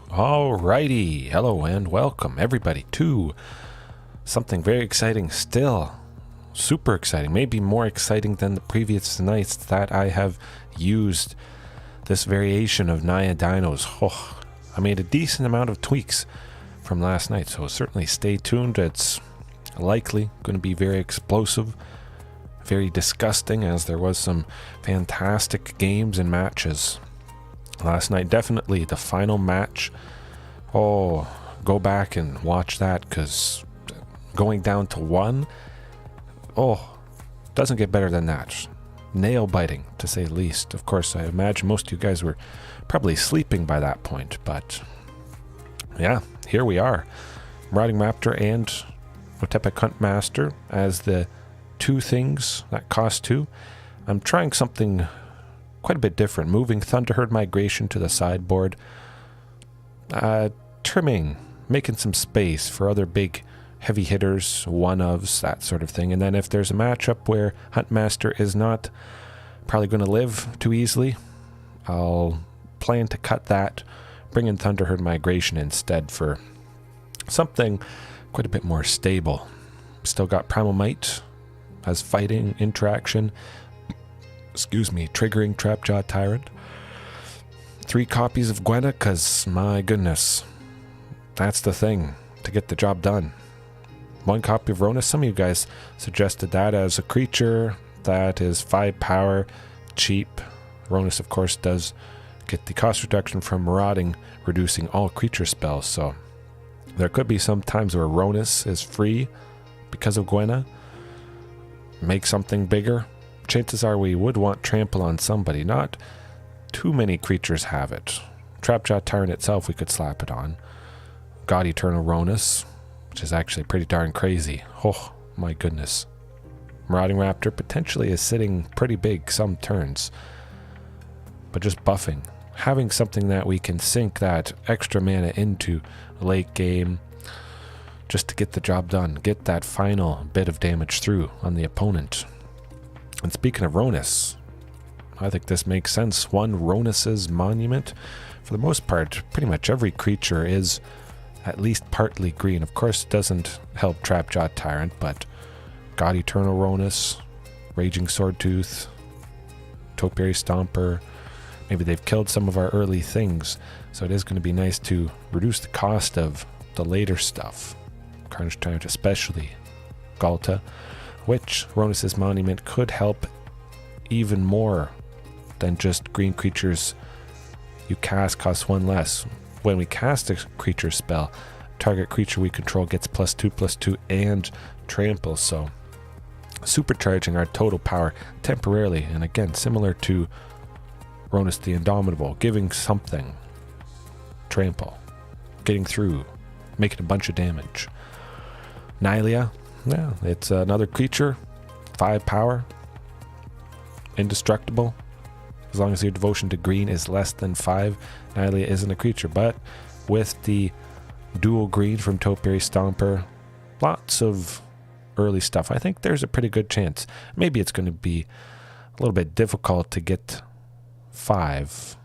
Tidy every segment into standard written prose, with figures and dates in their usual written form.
Alrighty, hello and welcome everybody to something very exciting still. Super exciting, maybe more exciting than the previous nights that I have used this variation of Naya dinos. Oh, I made a decent amount of tweaks from last night, so certainly stay tuned. It's likely going to be very explosive, very disgusting, as there was some fantastic games and matches last night. Definitely the final match. Oh, go back and watch that, because going down to one, doesn't get better than that. Nail biting, to say the least. Of course, I imagine most of you guys were probably sleeping by that point, but yeah, here we are. Marauding Raptor and Otepec Huntmaster as the two things that cost 2. I'm trying something quite a bit different, moving Thunderherd Migration to the sideboard, trimming, making some space for other big heavy hitters, one-ofs, that sort of thing. And then if there's a matchup where Huntmaster is not probably going to live too easily, I'll plan to cut that, bring in Thunderherd Migration instead for something quite a bit more stable. Still got Primal Might as fighting interaction, triggering Trapjaw Tyrant. 3 copies of Gwenna, because my goodness, that's the thing to get the job done. 1 copy of Rhonas. Some of you guys suggested that as a creature that is 5 power, cheap. Rhonas, of course, does get the cost reduction from Marauding, reducing all creature spells, so there could be some times where Rhonas is free because of Gwenna. Make something bigger. Chances are we would want trample on somebody. Not too many creatures have it. Trapjaw Tyrant itself, we could slap it on. God Eternal Rhonas, which is actually pretty darn crazy. Oh my goodness. Marauding Raptor potentially is sitting pretty big some turns, but just buffing. Having something that we can sink that extra mana into late game just to get the job done, get that final bit of damage through on the opponent. And speaking of Rhonas, I think this makes sense. 1 Rhonas's Monument. For the most part, pretty much every creature is at least partly green. Of course, it doesn't help Trapjaw Tyrant, but God Eternal Rhonas, Raging Swordtooth, Topiary Stomper. Maybe they've killed some of our early things, so it is going to be nice to reduce the cost of the later stuff. Carnage Tyrant especially. Ghalta, which Rhonas' Monument could help even more than just green creatures you cast cost 1 less. When we cast a creature spell, target creature we control gets +2/+2 and trample, so supercharging our total power temporarily. And again, similar to Rhonas the Indomitable, giving something trample, getting through, making a bunch of damage. Naya, yeah, it's another creature, 5 power, indestructible. As long as your devotion to green is less than 5, Naya isn't a creature. But with the dual green from Topiary Stomper, lots of early stuff, I think there's a pretty good chance. Maybe it's going to be a little bit difficult to get 5.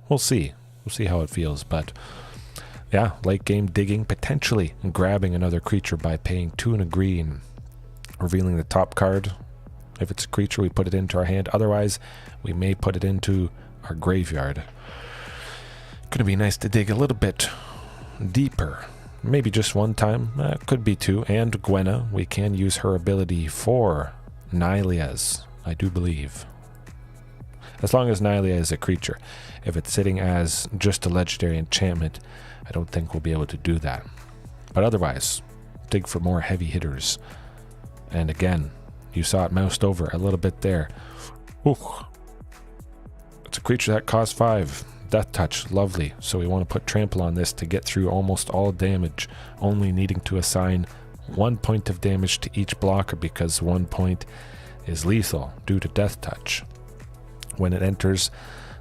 We'll see. We'll see how it feels. But yeah, late game digging, potentially grabbing another creature by paying 2 and a green, revealing the top card. If it's a creature, we put it into our hand. Otherwise, we may put it into our graveyard. Going to be nice to dig a little bit deeper. Maybe just 1 time. Could be 2. And Gwenna, we can use her ability for Naya's, I do believe. As long as Naya is a creature. If it's sitting as just a legendary enchantment, I don't think we'll be able to do that. But otherwise, dig for more heavy hitters. And again, you saw it moused over a little bit there. Ooh. It's a creature that costs 5. Death Touch, lovely. So we want to put trample on this to get through almost all damage, only needing to assign 1 point of damage to each blocker, because 1 point is lethal due to Death Touch. When it enters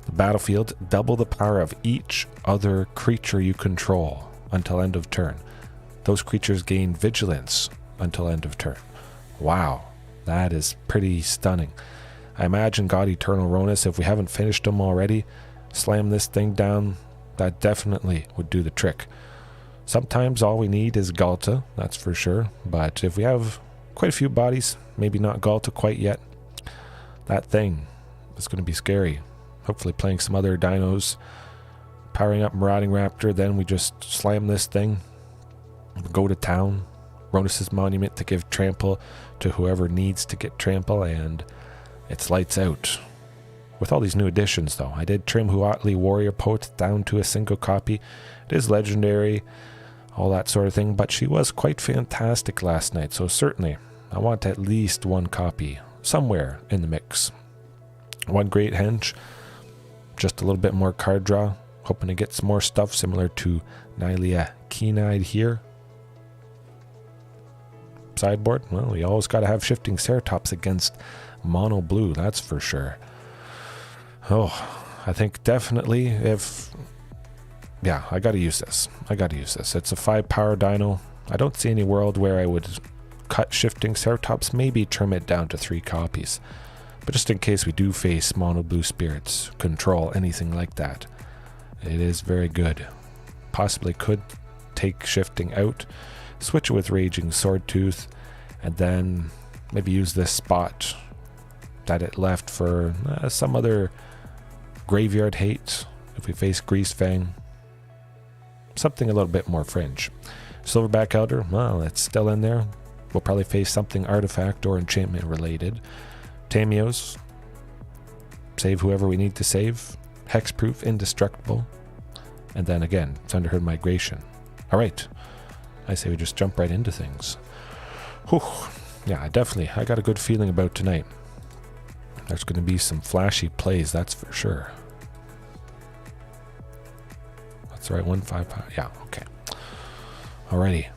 the battlefield, double the power of each other creature you control until end of turn. Those creatures gain vigilance until end of turn. Wow, that is pretty stunning. I imagine God Eternal Rhonas, if we haven't finished them already, slam this thing down, that definitely would do the trick. Sometimes all we need is Ghalta, that's for sure, but if we have quite a few bodies, maybe not Ghalta quite yet, that thing is going to be scary. Hopefully playing some other dinos, powering up Marauding Raptor, then we just slam this thing, go to town, Rhonas' monument to give trample to whoever needs to get trample, and it's lights out. With all these new additions though, I did trim Huatli Warrior Poet down to a single copy. It is legendary, all that sort of thing, but she was quite fantastic last night, so certainly I want at least one copy somewhere in the mix. One great hench, just a little bit more card draw, hoping to get some more stuff similar to Naya Keen-Eyed here. Sideboard, well, we always got to have shifting Ceratops against mono blue, that's for sure. Oh, I think definitely yeah, I gotta use this. It's a 5 power dino. I don't see any world where I would cut shifting Ceratops, maybe trim it down to 3 copies. But just in case we do face mono blue spirits, control, anything like that, it is very good. Possibly could take shifting out, switch it with Raging Swordtooth, and then maybe use this spot that it left for some other graveyard hate if we face Greasefang. Something a little bit more fringe. Silverback Elder, well, it's still in there. We'll probably face something artifact or enchantment related. Tamios, save whoever we need to save. Hexproof, Indestructible. And then again, Thunderherd Migration. Alright, I say we just jump right into things. Whew. Yeah, I got a good feeling about tonight. There's going to be some flashy plays, that's for sure. That's right, 1-5. Yeah, okay. Alrighty.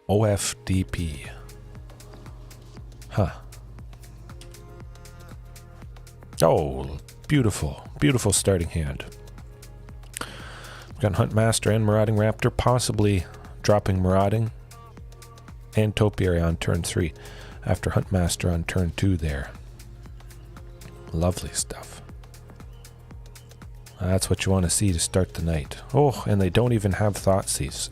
OFDP. Huh. Oh, beautiful. Beautiful starting hand. We've got Huntmaster and Marauding Raptor, possibly dropping Marauding and Topiary on turn 3 after Huntmaster on turn 2 there. Lovely stuff. That's what you want to see to start the night. Oh, and they don't even have Thoughtseize.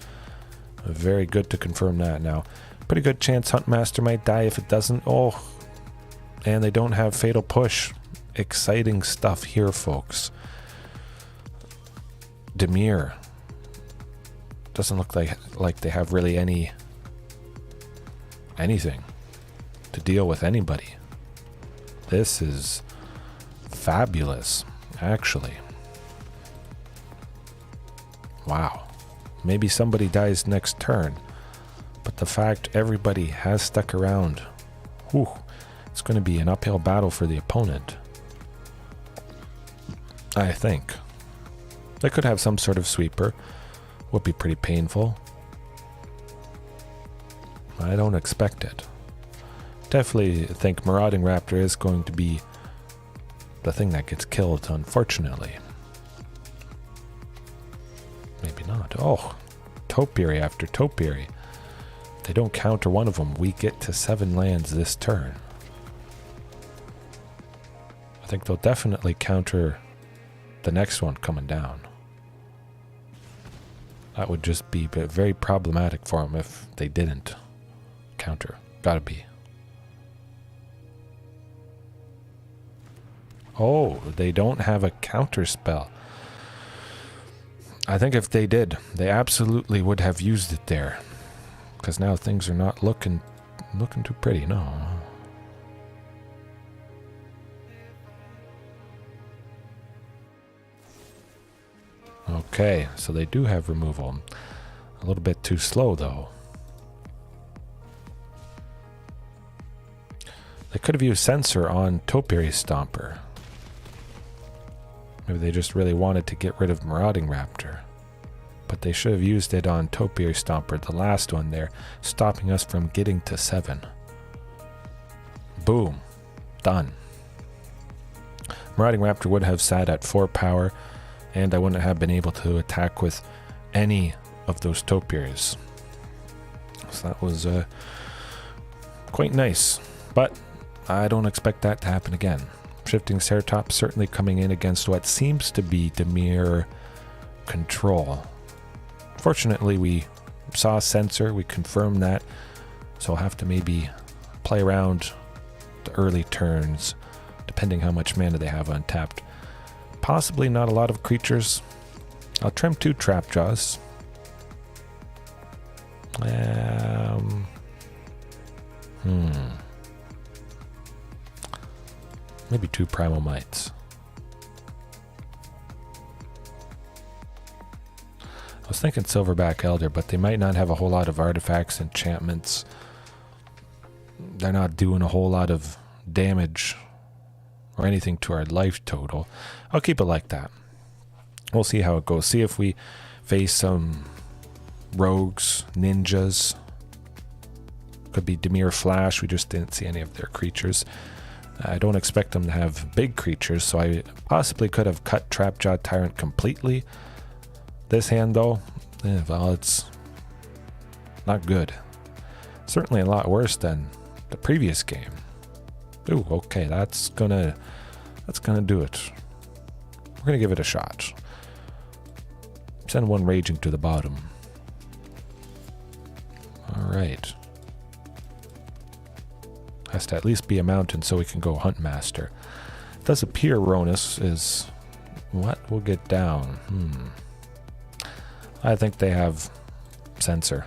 Very good to confirm that now. Pretty good chance Huntmaster might die if it doesn't. Oh, and they don't have Fatal Push. Exciting stuff here, folks. Demir. Doesn't look like they have really anything to deal with anybody. This is fabulous, actually. Wow. Maybe somebody dies next turn, but the fact everybody has stuck around, whew, it's going to be an uphill battle for the opponent. I think. They could have some sort of sweeper. Would be pretty painful. I don't expect it. Definitely think Marauding Raptor is going to be the thing that gets killed, unfortunately. Maybe not. Oh, Topiary after Topiary. If they don't counter one of them, we get to 7 lands this turn. I think they'll definitely counter the next one coming down. That would just be very problematic for them if they didn't counter. Gotta be. Oh, they don't have a counter spell. I think if they did, they absolutely would have used it there. Because now things are not looking too pretty, no. Okay, so they do have removal. A little bit too slow, though. They could have used Censor on Topiary Stomper. Maybe they just really wanted to get rid of Marauding Raptor. But they should have used it on Topiary Stomper, the last one there, stopping us from getting to 7. Boom. Done. Marauding Raptor would have sat at 4 power, and I wouldn't have been able to attack with any of those topiaries. So that was quite nice, but I don't expect that to happen again. Shifting Ceratops certainly coming in against what seems to be Dimir control. Fortunately, we saw a sensor, we confirmed that, so I'll have to maybe play around the early turns, depending how much mana they have untapped. Possibly not a lot of creatures. I'll trim 2 Trapjaws. Maybe 2 Primal Mites. I was thinking Silverback Elder, but they might not have a whole lot of artifacts, enchantments. They're not doing a whole lot of damage or anything to our life total. I'll keep it like that. We'll see how it goes. See if we face some rogues, ninjas. Could be Dimir Flash. We just didn't see any of their creatures. I don't expect them to have big creatures, so I possibly could have cut Trapjaw Tyrant completely. This hand, though, well, it's not good. Certainly a lot worse than the previous game. Ooh, okay, that's gonna do it. We're gonna give it a shot. Send 1 Raging to the bottom. Alright. Has to at least be a mountain so we can go Huntmaster. It does appear Rhonas is what will get down. I think they have Sensor.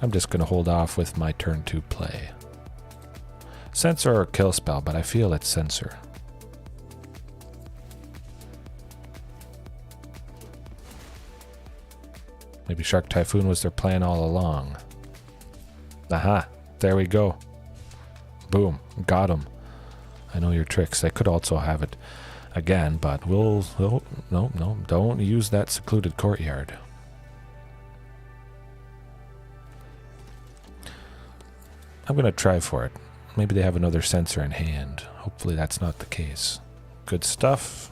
I'm just gonna hold off with my turn 2 play. Sensor or kill spell, but I feel it's Sensor. Maybe Shark Typhoon was their plan all along. Aha, there we go. Boom, got him. I know your tricks. I could also have it again, but no, don't use that secluded courtyard. I'm gonna try for it. Maybe they have another sensor in hand. Hopefully that's not the case. Good stuff.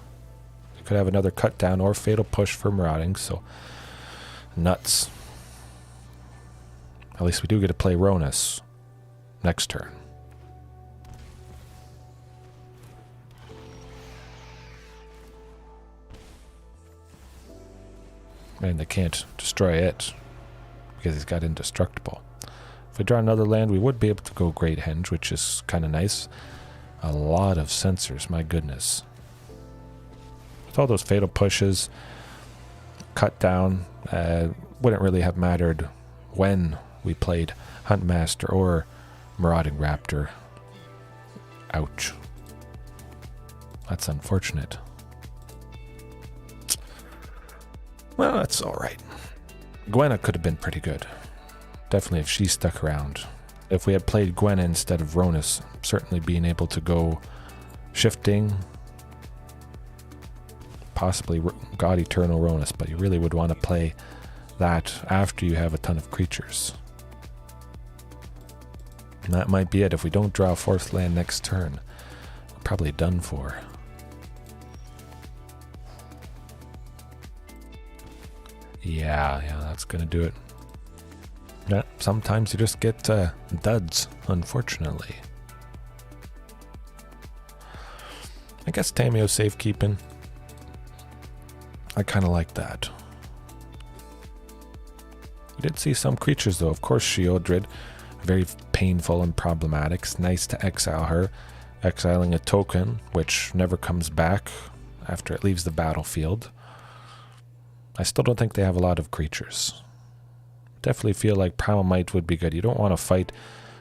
We could have another cut down or fatal push for Marauding, so nuts. At least we do get to play Rhonas next turn. And they can't destroy it because he's got indestructible. If we draw another land, we would be able to go Great Henge, which is kind of nice. A lot of sensors, my goodness. With all those fatal pushes, cut down, wouldn't really have mattered when we played Huntmaster or Marauding Raptor. Ouch. That's unfortunate. Well, that's alright. Gwenna could have been pretty good. Definitely if she stuck around. If we had played Gwenna instead of Rhonas, certainly being able to go shifting, possibly God Eternal Rhonas, but you really would want to play that after you have a ton of creatures. And that might be it. If we don't draw a 4th land next turn, we're probably done for. Yeah, that's gonna do it. Yeah, sometimes you just get duds, unfortunately. I guess Tamio's safekeeping. I kind of like that. We did see some creatures though. Of course, Sheoldred, very painful and problematic. It's nice to exile her. Exiling a token, which never comes back after it leaves the battlefield. I still don't think they have a lot of creatures. Definitely feel like Primal Might would be good. You don't want to fight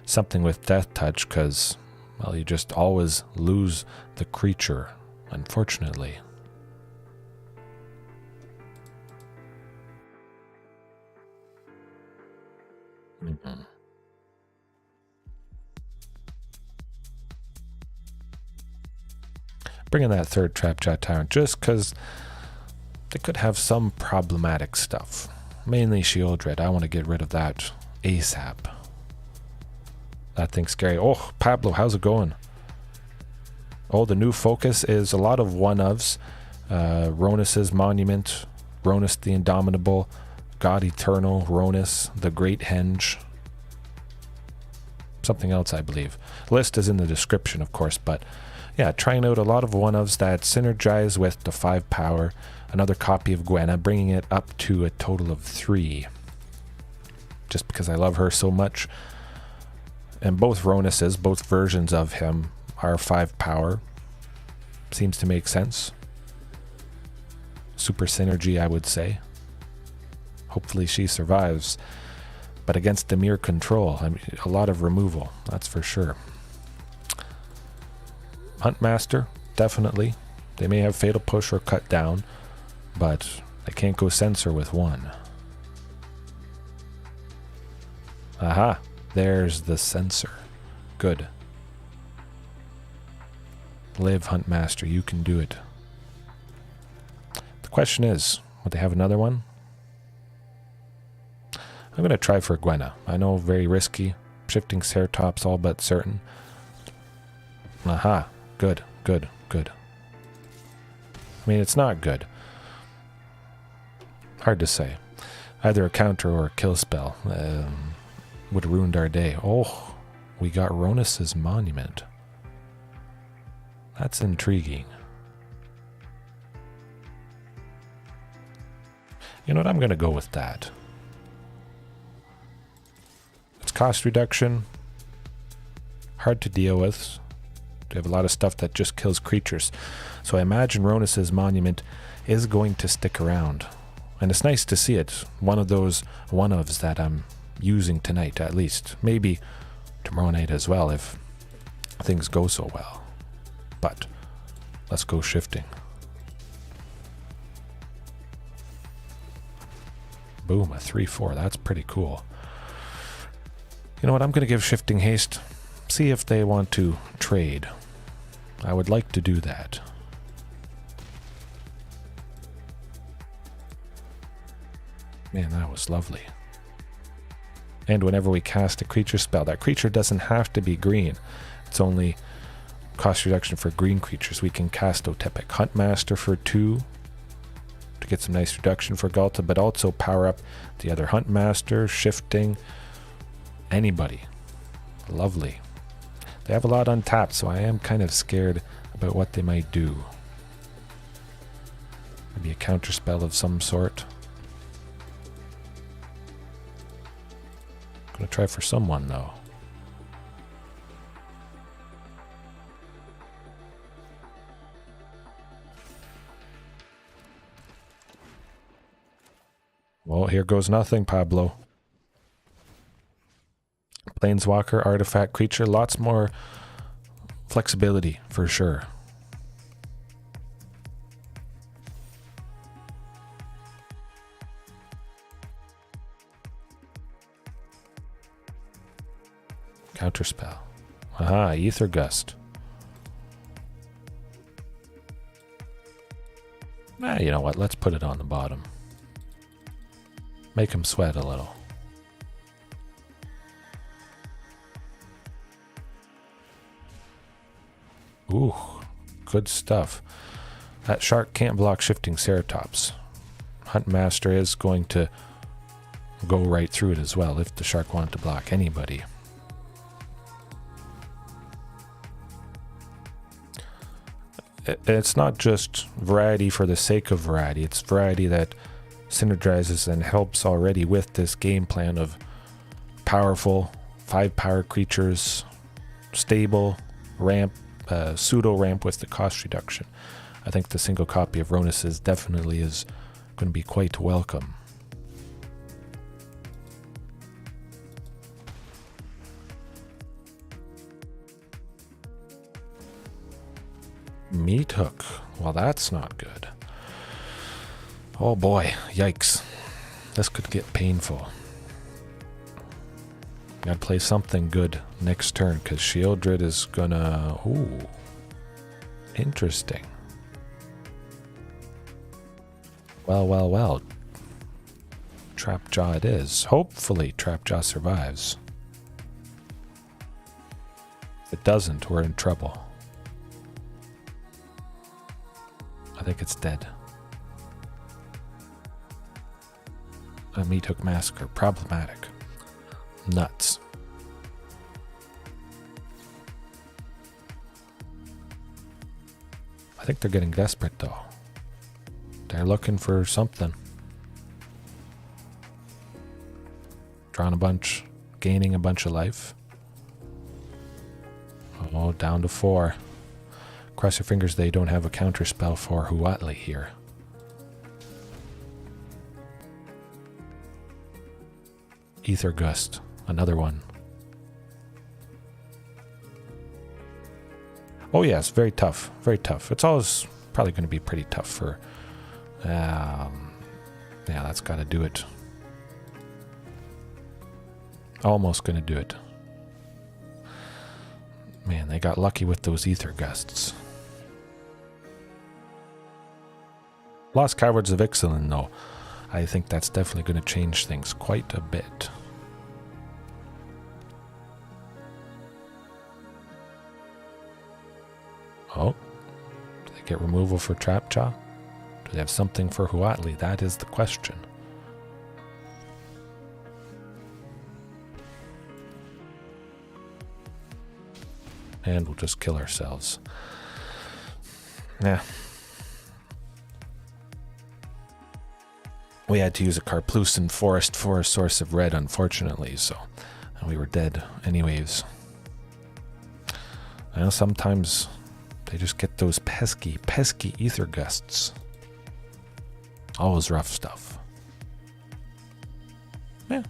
something with Death Touch because, well, you just always lose the creature, unfortunately. Bringing that 3rd Trapjaw Tyrant just because they could have some problematic stuff. Mainly Sheoldred. I want to get rid of that ASAP. That thing's scary. Oh, Pablo, how's it going? Oh, the new focus is a lot of one-ofs. Rhonas' Monument, Rhonas the Indomitable, God Eternal, Rhonas, the Great Henge. Something else, I believe. List is in the description, of course, but yeah, trying out a lot of one-ofs that synergize with the 5 power. Another copy of Gwenna, bringing it up to a total of 3. Just because I love her so much. And both Rhonases, both versions of him, are 5 power. Seems to make sense. Super synergy, I would say. Hopefully she survives. But against Dimir control, I mean, a lot of removal, that's for sure. Huntmaster, definitely. They may have Fatal Push or Cut Down, but they can't go Censor with 1. Aha, there's the Censor. Good. Live, Huntmaster, you can do it. The question is, would they have another one? I'm going to try for Gwenna. I know, very risky. Shifting Ceratops all but certain. Aha. Good, good, good. I mean, it's not good. Hard to say. Either a counter or a kill spell would have ruined our day. Oh, we got Rhonas' Monument. That's intriguing. You know what? I'm going to go with that. It's cost reduction. Hard to deal with. We have a lot of stuff that just kills creatures. So I imagine Rhonas' Monument is going to stick around. And it's nice to see it. One of those one-ofs that I'm using tonight, at least. Maybe tomorrow night as well, if things go so well. But let's go shifting. Boom, a 3-4. That's pretty cool. You know what? I'm going to give shifting haste. See if they want to trade. I would like to do that. Man, that was lovely. And whenever we cast a creature spell, that creature doesn't have to be green. It's only cost reduction for green creatures. We can cast Otepec Huntmaster for 2 to get some nice reduction for Ghalta, but also power up the other Huntmaster, shifting, anybody. Lovely. They have a lot untapped, so I am kind of scared about what they might do. Maybe a counter spell of some sort. Gonna try for someone though. Well, here goes nothing, Pablo. Planeswalker, artifact creature, lots more flexibility for sure. Counterspell. Aha, Ether Gust. You know what? Let's put it on the bottom. Make him sweat a little. Ooh, good stuff. That shark can't block shifting Ceratops. Huntmaster is going to go right through it as well if the shark wanted to block anybody. It's not just variety for the sake of variety. It's variety that synergizes and helps already with this game plan of powerful 5-power creatures, stable, ramp, pseudo ramp with the cost reduction. I think the single copy of Rhonas definitely is going to be quite welcome. Meat hook. Well, that's not good. Oh boy, yikes. This could get painful. Gotta play something good next turn, because Shieldred is gonna... Ooh. Interesting. Well. Trapjaw it is. Hopefully Trapjaw survives. If it doesn't, we're in trouble. I think it's dead. a meat hook massacre. Problematic. Nuts. I think they're getting desperate though. They're looking for something. Drawing a bunch, gaining a bunch of life. Oh, down to 4. Cross your fingers they don't have a counter spell for Huatli here. Ether Gust, another one. Oh yes, very tough, very tough. It's always probably going to be pretty tough for... yeah, that's got to do it. Almost going to do it. Man, they got lucky with those Ether Gusts. Lost Cowards of Ixalan, though. I think that's definitely going to change things quite a bit. Oh, do they get removal for Trapjaw? Do they have something for Huatli? That is the question. And we'll just kill ourselves. Yeah. We had to use a Karplusan Forest for a source of red, unfortunately, so we were dead anyways. I know sometimes they just get those pesky Ether Gusts. Always rough stuff. Yeah.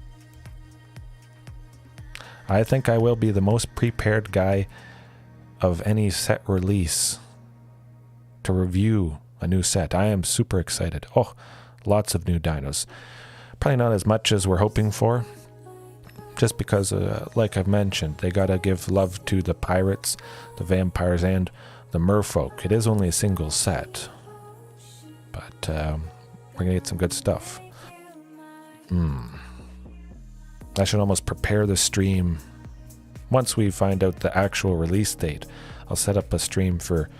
I think I will be the most prepared guy of any set release to review a new set. I am super excited. Oh, lots of new dinos. Probably not as much as we're hoping for, just because, like I've mentioned, they gotta give love to the pirates, the vampires, and the merfolk. It is only a single set, but we're gonna get some good stuff. I should almost prepare the stream. Once we find out the actual release date, I'll set up a stream for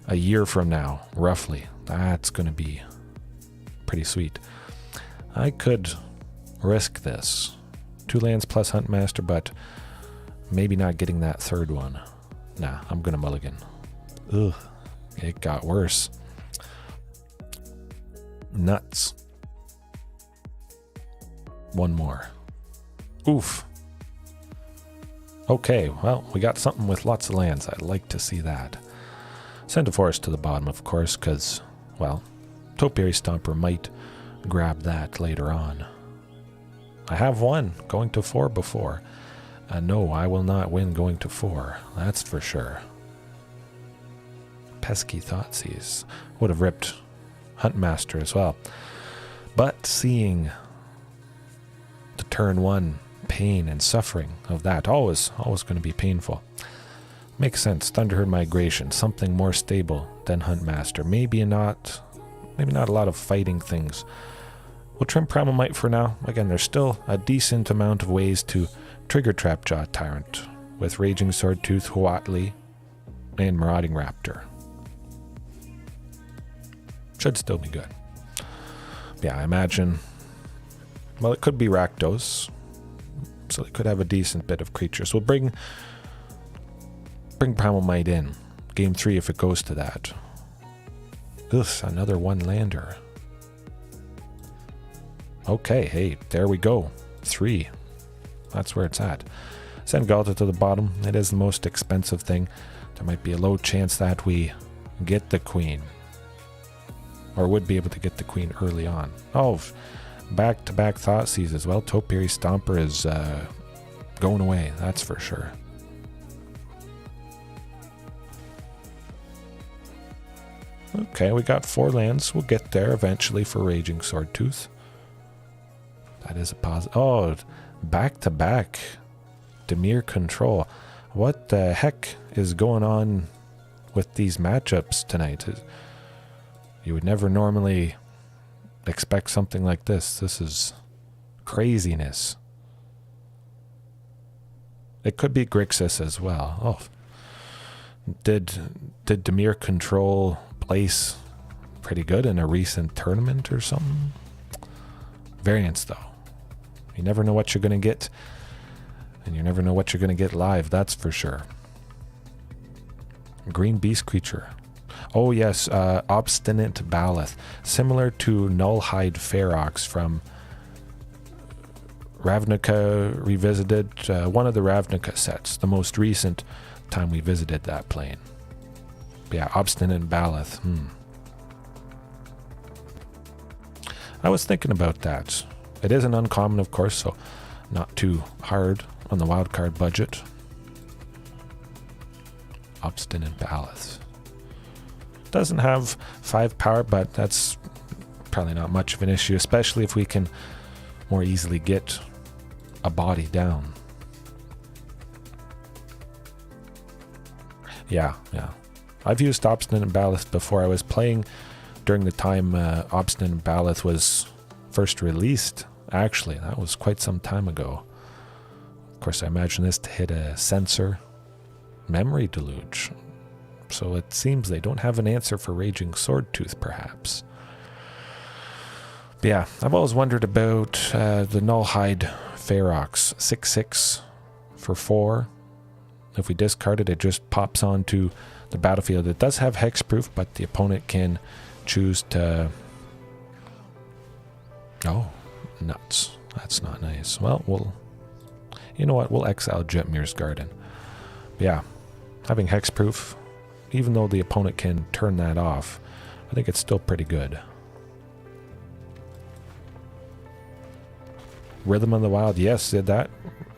a year from now, roughly. That's going to be pretty sweet. I could risk this. 2 lands plus Huntmaster, but maybe not getting that third one. Nah, I'm going to mulligan. Ugh, it got worse. Nuts. One more. Oof. Okay, well, we got something with lots of lands. I'd like to see that. Send a forest to the bottom, of course, because, well, Topiary Stomper might grab that later on. I have won going to 4 before. No, I will not win going to 4. That's for sure. Pesky Thoughtseize. Would have ripped Huntmaster as well. But seeing the turn 1 pain and suffering of that, always going to be painful. Makes sense. Thunderherd Migration, something more stable than Huntmaster. Maybe not a lot of fighting things. We'll trim Primal Might for now. Again, there's still a decent amount of ways to trigger Trapjaw Tyrant with Raging Swordtooth, Huatli, and Marauding Raptor. Should still be good. Yeah, I imagine, well, it could be Rakdos, so it could have a decent bit of creatures. We'll bring Primal Might in. Game 3 if it goes to that. Ugh, another 1-lander. Okay, hey, there we go. 3. That's where it's at. Send Ghalta to the bottom. It is the most expensive thing. There might be a low chance that we get the queen. Or would be able to get the queen early on. Oh, back-to-back Thoughtseize as well. Topiary Stomper is going away, that's for sure. Okay, we got 4 lands. We'll get there eventually for Raging Swordtooth. That is a positive. Oh, back-to-back Dimir Control. What the heck is going on with these matchups tonight? You would never normally expect something like this. This is craziness. It could be Grixis as well. Oh, did Dimir Control place pretty good in a recent tournament or something? Variants, though. You never know what you're going to get, and you never know what you're going to get live, that's for sure. Green Beast creature. Oh yes, Obstinate Baloth. Similar to Nullhide Ferox from Ravnica Revisited, one of the Ravnica sets, the most recent time we visited that plane. But yeah, Obstinate Baloth. I was thinking about that. It is an uncommon, of course, so not too hard on the wildcard budget. Obstinate Baloth. Doesn't have 5 power, but that's probably not much of an issue, especially if we can more easily get a body down. Yeah. I've used Obstinate Baloth before. I was playing during the time Obstinate Baloth was first released. Actually, that was quite some time ago. Of course, I imagine this to hit a sensor memory deluge. So it seems they don't have an answer for Raging Swordtooth, perhaps. But yeah, I've always wondered about the Nullhide Ferox. 6/6 for 4. If we discard it, it just pops onto the battlefield. It does have hexproof, but the opponent can choose to... Oh, nuts. That's not nice. Well, you know what? We'll exile Jetmir's Garden. But yeah, having hexproof, even though the opponent can turn that off, I think it's still pretty good. Rhythm of the Wild, yes, did that.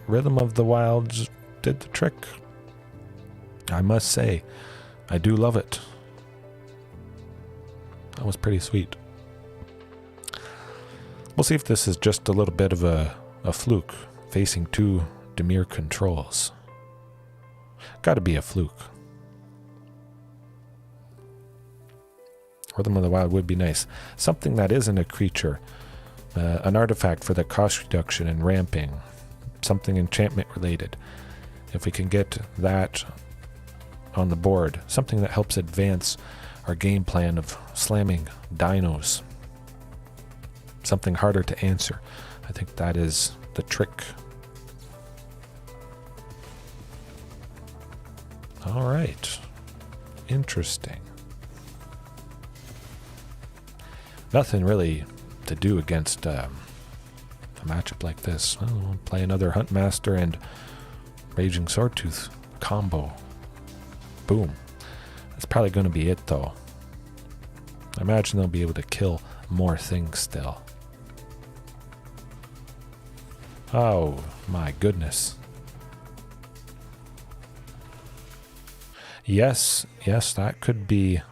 Rhythm of the Wilds did the trick. I must say, I do love it. That was pretty sweet. We'll see if this is just a little bit of a fluke, facing 2 Dimir controls. Gotta be a fluke. Rhythm of the Wild would be nice. Something that isn't a creature. An artifact for the cost reduction and ramping. Something enchantment related. If we can get that on the board. Something that helps advance our game plan of slamming dinos. Something harder to answer. I think that is the trick. Alright. Interesting. Nothing really to do against a matchup like this. Well, we'll play another Huntmaster and Raging Swordtooth combo. Boom. That's probably going to be it, though. I imagine they'll be able to kill more things still. Oh, my goodness. Yes, that could be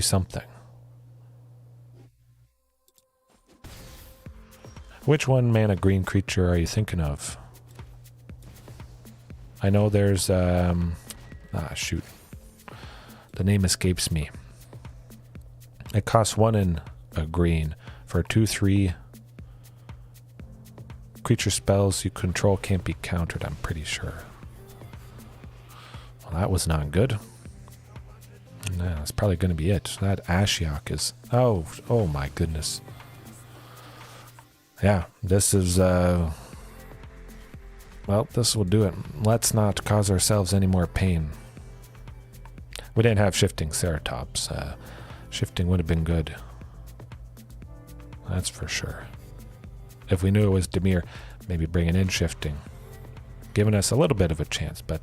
something. Which 1-mana green creature are you thinking of? I know there's shoot. The name escapes me. It costs 1 and a green for 2/3 creature spells you control can't be countered, I'm pretty sure. Well, that was not good. No, that's probably going to be it. That Ashiok is... Oh my goodness. Yeah, this is... Well, this will do it. Let's not cause ourselves any more pain. We didn't have Shifting Ceratops. Shifting would have been good. That's for sure. If we knew it was Dimir, maybe bringing in Shifting. Giving us a little bit of a chance, but...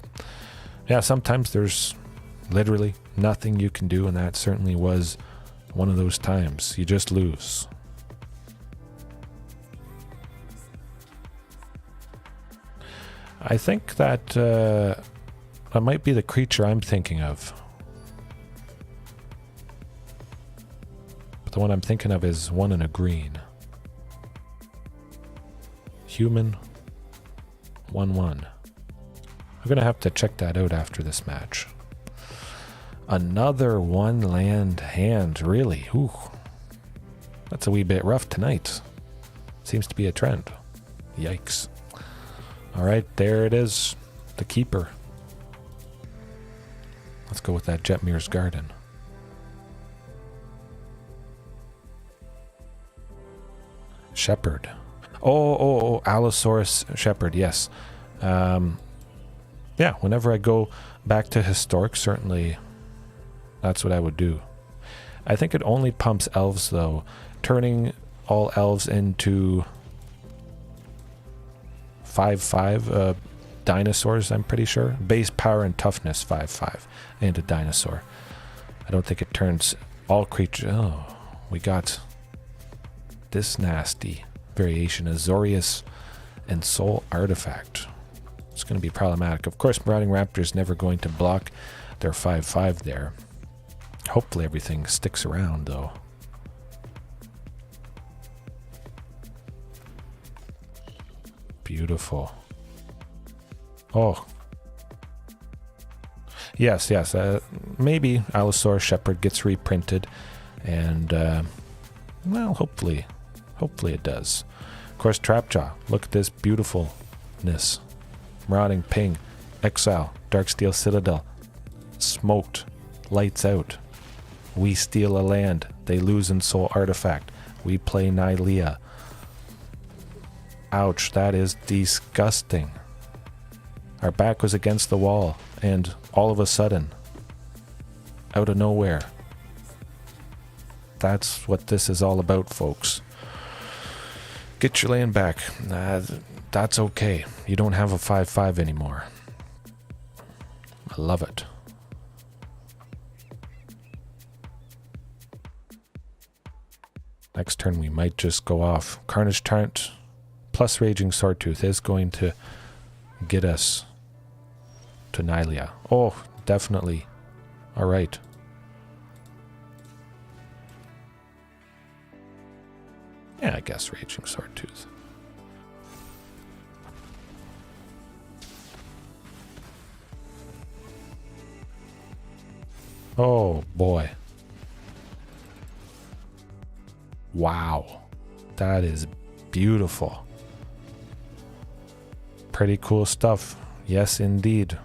Yeah, sometimes there's literally nothing you can do, and that certainly was one of those times. You just lose. I think that that might be the creature I'm thinking of. But the one I'm thinking of is 1 and a green. Human 1/1. I'm going to have to check that out after this match. Another 1-land hand, really. Ooh. That's a wee bit rough tonight. Seems to be a trend. Yikes. Alright, there it is. The keeper. Let's go with that Jetmir's Garden. Shepherd. Oh, Allosaurus Shepherd, yes. Yeah, whenever I go back to Historic, certainly that's what I would do. I think it only pumps elves, though. Turning all elves into 5/5 dinosaurs, I'm pretty sure. Base power and toughness 5/5 into dinosaur. I don't think it turns all creatures. Oh, we got this nasty variation, Azorius and Soul Artifact. It's going to be problematic. Of course, Marauding Raptor is never going to block their 5/5 there. Hopefully everything sticks around, though. Beautiful. Oh. Yes. Maybe Allosaurus Shepherd gets reprinted. And, well, hopefully it does. Of course, Trapjaw. Look at this beautifulness. Marauding Ping. Exile. Darksteel Citadel. Smoked. Lights out. We steal a land. They lose in Soul Artifact. We play Naya. Ouch, that is disgusting. Our back was against the wall, and all of a sudden, out of nowhere, that's what this is all about, folks. Get your land back. That's okay. You don't have a 5/5 anymore. I love it. Next turn we might just go off. Carnage Tyrant plus Raging Swordtooth is going to get us to Naya. Oh, definitely. Alright. Yeah, I guess Raging Swordtooth. Oh, boy. Wow. That is beautiful. Pretty cool stuff. Yes, indeed.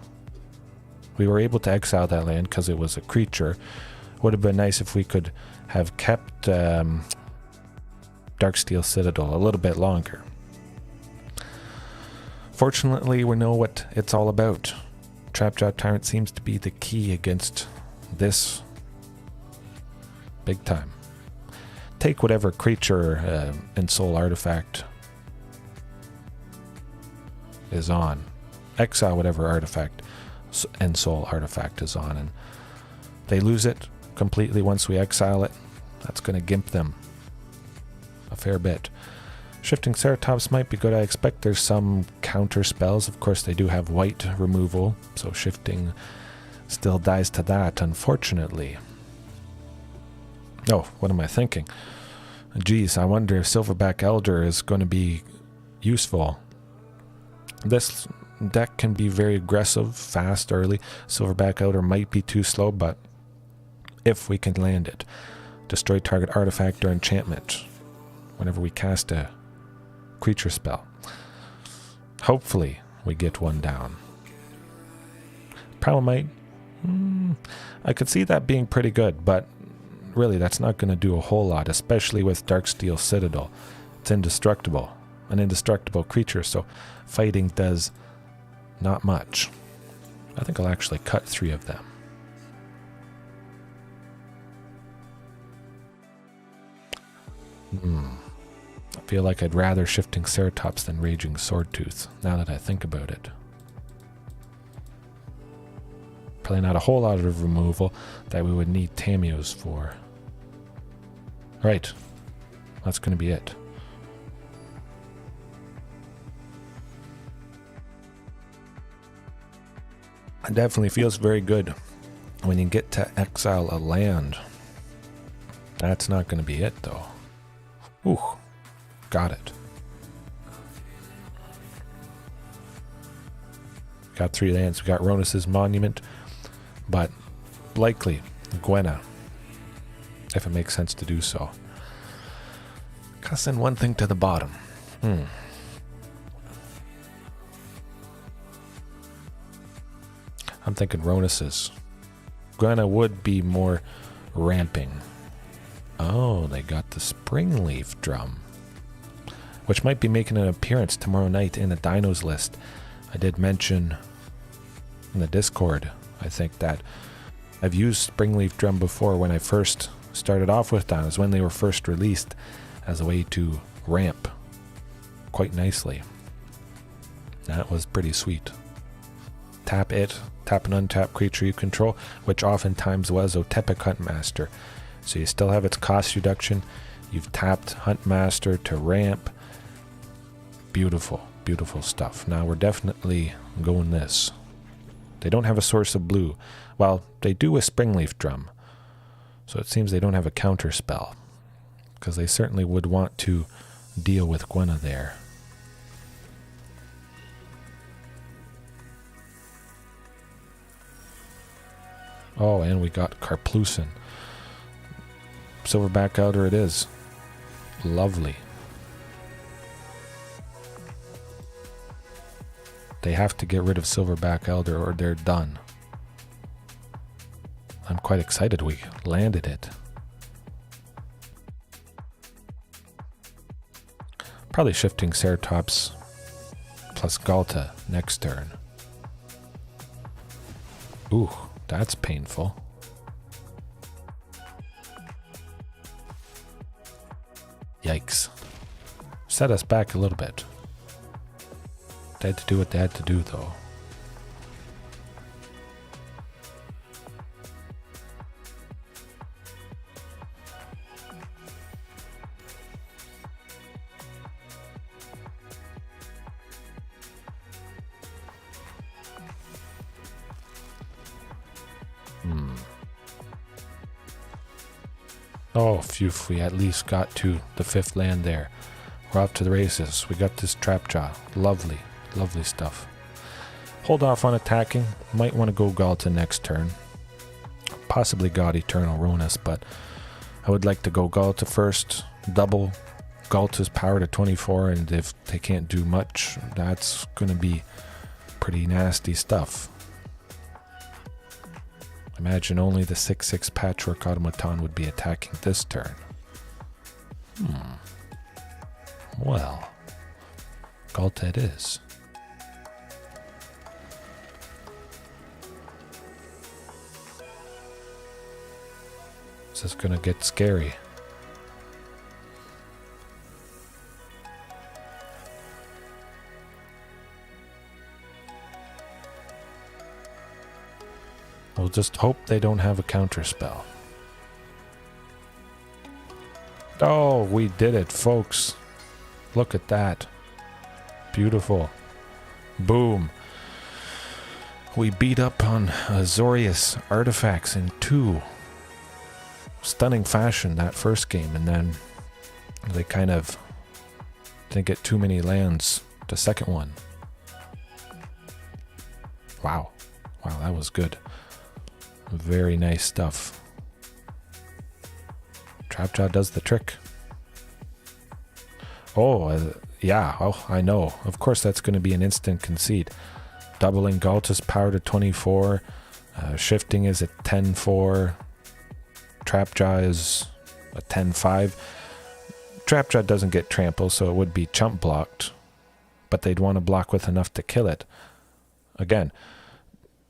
We were able to exile that land because it was a creature. Would have been nice if we could have kept Darksteel Citadel a little bit longer. Fortunately, we know what it's all about. Trapjaw Tyrant seems to be the key against this big time. Take whatever creature and Soul Artifact is on. Exile whatever artifact and Soul Artifact is on, and they lose it completely once we exile it. That's going to gimp them a fair bit. Shifting Ceratops might be good. I expect there's some counter spells. Of course, they do have white removal, so shifting still dies to that, unfortunately. Oh, what am I thinking? Geez, I wonder if Silverback Elder is going to be useful. This deck can be very aggressive, fast, early. Silverback Elder might be too slow, but if we can land it. Destroy target artifact or enchantment whenever we cast a creature spell. Hopefully we get one down. Primal might. I could see that being pretty good, but really that's not going to do a whole lot, especially with Darksteel Citadel. It's indestructible. An indestructible creature, so fighting does not much. I think I'll actually cut 3 of them. I feel like I'd rather Shifting Ceratops than Raging Swordtooth, now that I think about it. Probably not a whole lot of removal that we would need Tamios for. Right. That's going to be it. It definitely feels very good when you get to exile a land. That's not going to be it, though. Ooh, got it. Got 3 lands. We got Rhonas' Monument, but likely Gwenna, if it makes sense to do so. Gotta send one thing to the bottom. I'm thinking Rhonas'. Gwenna would be more ramping. Oh, they got the Springleaf Drum. which might be making an appearance tomorrow night in the Dinos list. I did mention in the Discord, I think, that I've used Springleaf Drum before when I first started off with Dinos, when they were first released, as a way to ramp quite nicely. That was pretty sweet. Tap it, tap an untapped creature you control, which oftentimes was Otepec Huntmaster. So you still have its cost reduction. You've tapped Huntmaster to ramp. Beautiful, beautiful stuff. Now we're definitely going this. They don't have a source of blue. Well, they do with Springleaf Drum. So it seems they don't have a counter spell, because they certainly would want to deal with Gwenna there. Oh, and we got Karplusan. Silverback Elder it is. Lovely. They have to get rid of Silverback Elder or they're done. I'm quite excited we landed it. Probably shifting Ceratops plus Ghalta next turn. Ooh, that's painful. Yikes. Set us back a little bit. They had to do what they had to do, though. Oh, phew, we at least got to the 5th land there. We're off to the races. We got this Trapjaw. Lovely, lovely stuff. Hold off on attacking. Might want to go Ghalta next turn. Possibly God Eternal Rhonas, but I would like to go Ghalta first. Double Ghalta's power to 24, and if they can't do much, that's going to be pretty nasty stuff. Imagine only the 6/6 Patchwork Automaton would be attacking this turn. Well, Ghalta it is. This is gonna get scary. We'll just hope they don't have a counter spell. Oh, we did it, folks. Look at that. Beautiful. Boom. We beat up on Azorius artifacts in 2 stunning fashion that first game, and then they kind of didn't get too many lands the second one. Wow. Wow, that was good. Very nice stuff. Trapjaw does the trick. Oh, yeah. Oh, I know. Of course, that's going to be an instant concede. Doubling Ghalta's power to 24. Shifting is at 10-4. Trapjaw is a 10-5. Trapjaw doesn't get trample, so it would be chump blocked. But they'd want to block with enough to kill it. Again,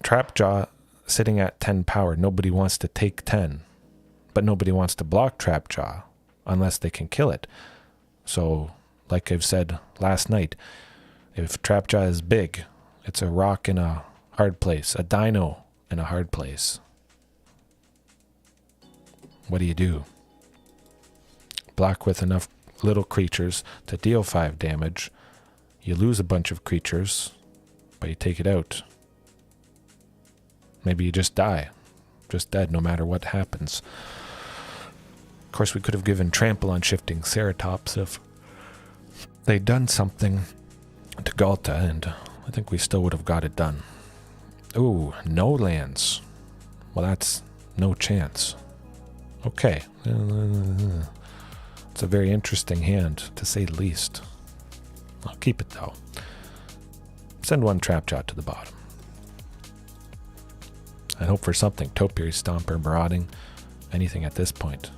Trapjaw sitting at 10 power. Nobody wants to take 10. But nobody wants to block Trapjaw unless they can kill it. So, like I've said last night, if Trapjaw is big, it's a rock in a hard place, a dino in a hard place. What do? Block with enough little creatures to deal 5 damage. You lose a bunch of creatures, but you take it out. Maybe you just die. Just dead no matter what happens. Of course, we could have given trample on shifting Ceratops if they'd done something to Ghalta, and I think we still would have got it done. Ooh, no lands. Well, that's no chance. Okay. It's a very interesting hand, to say the least. I'll keep it, though. Send one Trapjaw to the bottom. I hope for something. Topiary Stomper, Marauding, anything at this point.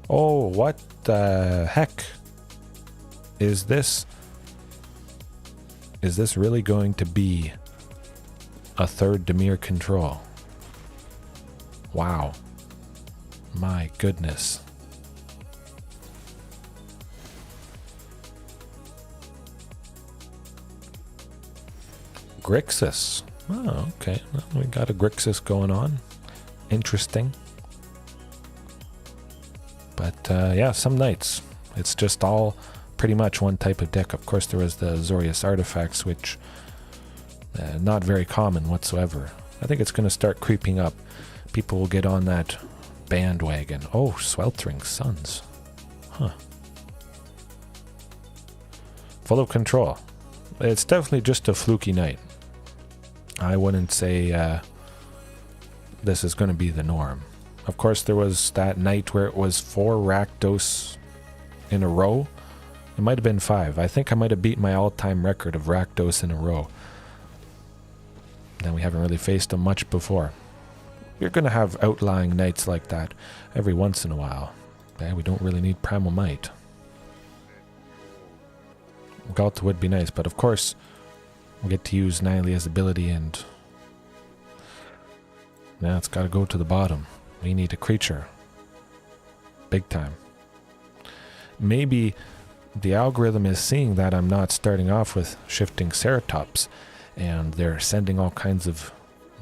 Oh, what the heck? Is this really going to be a third Dimir control? Wow. My goodness. Grixis. Oh, okay. Well, we got a Grixis going on. Interesting. But yeah, some nights. It's just all pretty much one type of deck. Of course, there was the Azorius artifacts, which not very common whatsoever. I think it's going to start creeping up. People will get on that bandwagon. Oh, Sweltering Suns. Huh. Full of control. It's definitely just a fluky night. I wouldn't say this is going to be the norm. Of course, there was that night where it was 4 Rakdos in a row. It might have been 5. I think I might have beat my all-time record of Rakdos in a row. Then we haven't really faced them much before. You're going to have outlying nights like that every once in a while. Yeah, we don't really need Primal Might. Ghalta would be nice, but of course, we'll get to use Nylea's ability, and now it's got to go to the bottom. We need a creature. Big time. Maybe the algorithm is seeing that I'm not starting off with Shifting Ceratops, and they're sending all kinds of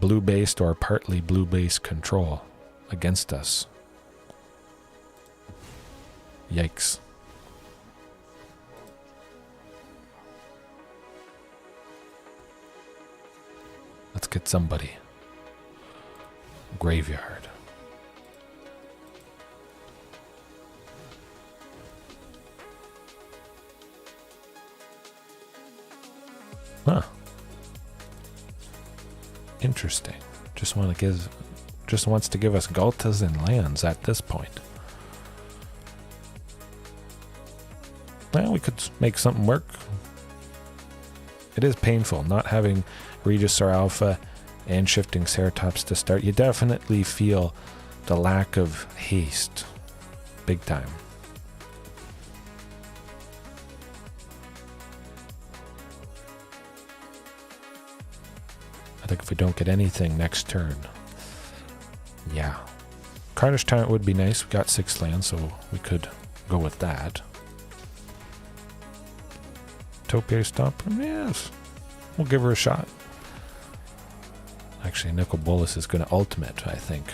blue-based or partly blue-based control against us. Yikes. Let's get somebody. Graveyard. Huh. Interesting. Just wants to give us Ghaltas and lands at this point. Well, we could make something work. It is painful not having Regisaur Alpha and Shifting Ceratops to start. You definitely feel the lack of haste. Big time. I think if we don't get anything next turn. Yeah. Carnage Tyrant would be nice. We got 6 lands, so we could go with that. Topiary Stomper? Yes. We'll give her a shot. Actually, Nicol Bolas is going to ultimate, I think.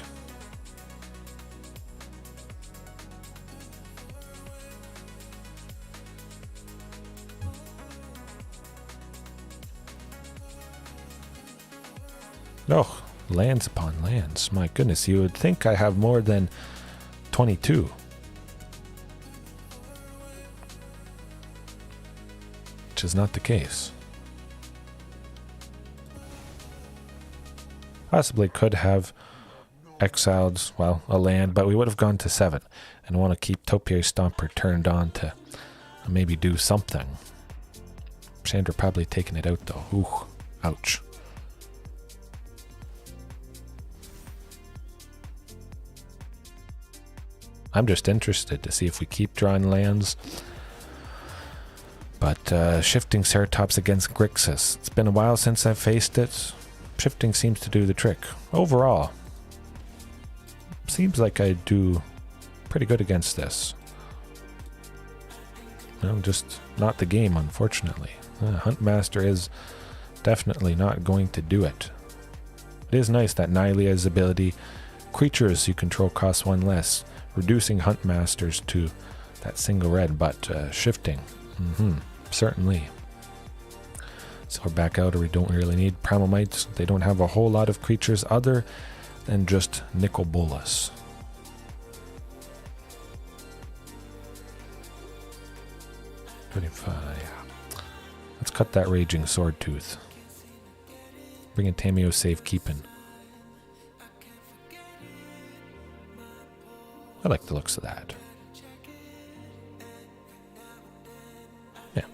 Oh, lands upon lands. My goodness, you would think I have more than 22. Which is not the case. Possibly could have exiled, well, a land, but we would have gone to 7. And want to keep Topiary Stomper turned on to maybe do something. Chandra probably taking it out though. Ooh, ouch. I'm just interested to see if we keep drawing lands. But Shifting Ceratops against Grixis. It's been a while since I've faced it. Shifting seems to do the trick. Overall, seems like I do pretty good against this. No, just not the game, unfortunately. Huntmaster is definitely not going to do it. It is nice that Nylea's ability, creatures you control cost 1 less, reducing Huntmasters to that single red, but shifting. Certainly. So we're back out, or we don't really need Primal Mites. They don't have a whole lot of creatures other than just Nicol Bolas. Let's cut that Raging Swordtooth. Bring in Tameo safekeeping. I like the looks of that. Yeah.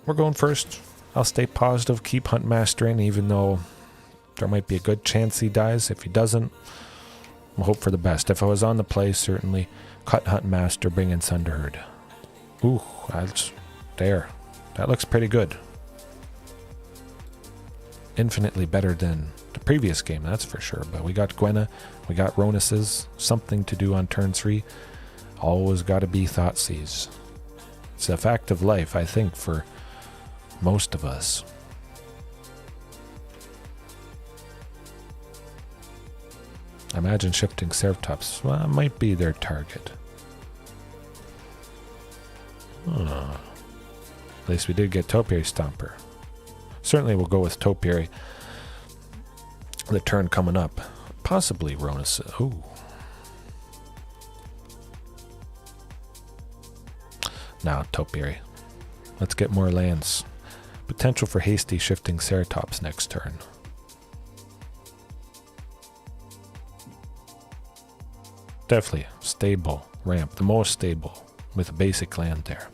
We're going first. I'll stay positive, keep Huntmaster in, even though there might be a good chance he dies. If he doesn't, We'll hope for the best. If I was on the play, certainly cut Huntmaster, bring in Thunderherd. Ooh, that's there. That looks pretty good. Infinitely better than the previous game, that's for sure. But we got Gwenna, we got Rhonas, something to do on turn 3. Always got to be Thoughtseize. It's a fact of life, I think, for most of us. I imagine shifting Ceratops, well, it might be their target. At least we did get Topiary Stomper. Certainly we'll go with Topiary. The turn coming up. Possibly Rhonas. Ooh. Now Topiary. Let's get more lands. Potential for hasty shifting Ceratops next turn. Definitely stable ramp. The most stable with a basic land there.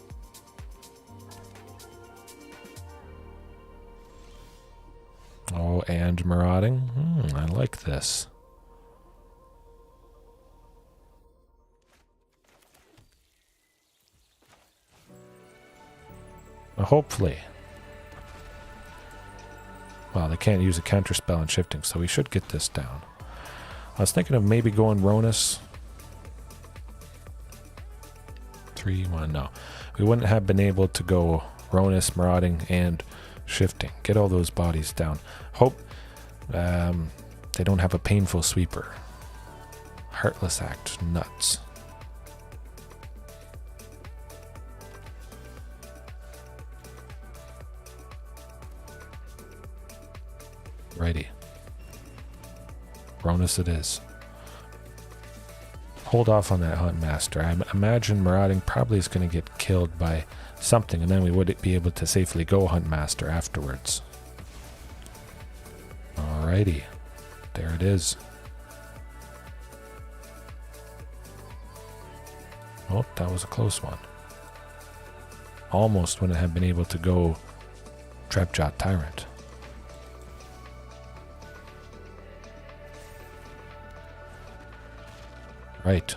Oh, and Marauding. I like this. Well, hopefully. Well, they can't use a counter spell on shifting, so we should get this down. I was thinking of maybe going Rhonas. 3-1, no. We wouldn't have been able to go Rhonas, Marauding, and shifting. Get all those bodies down. Hope they don't have a painful sweeper. Heartless Act, nuts. Righty. Rhonas it is. Hold off on that Huntmaster. I imagine Marauding probably is going to get killed by something, and then we would be able to safely go Huntmaster afterwards. Alrighty. There it is. Oh, that was a close one. Almost wouldn't have been able to go Trapjaw Tyrant. Right.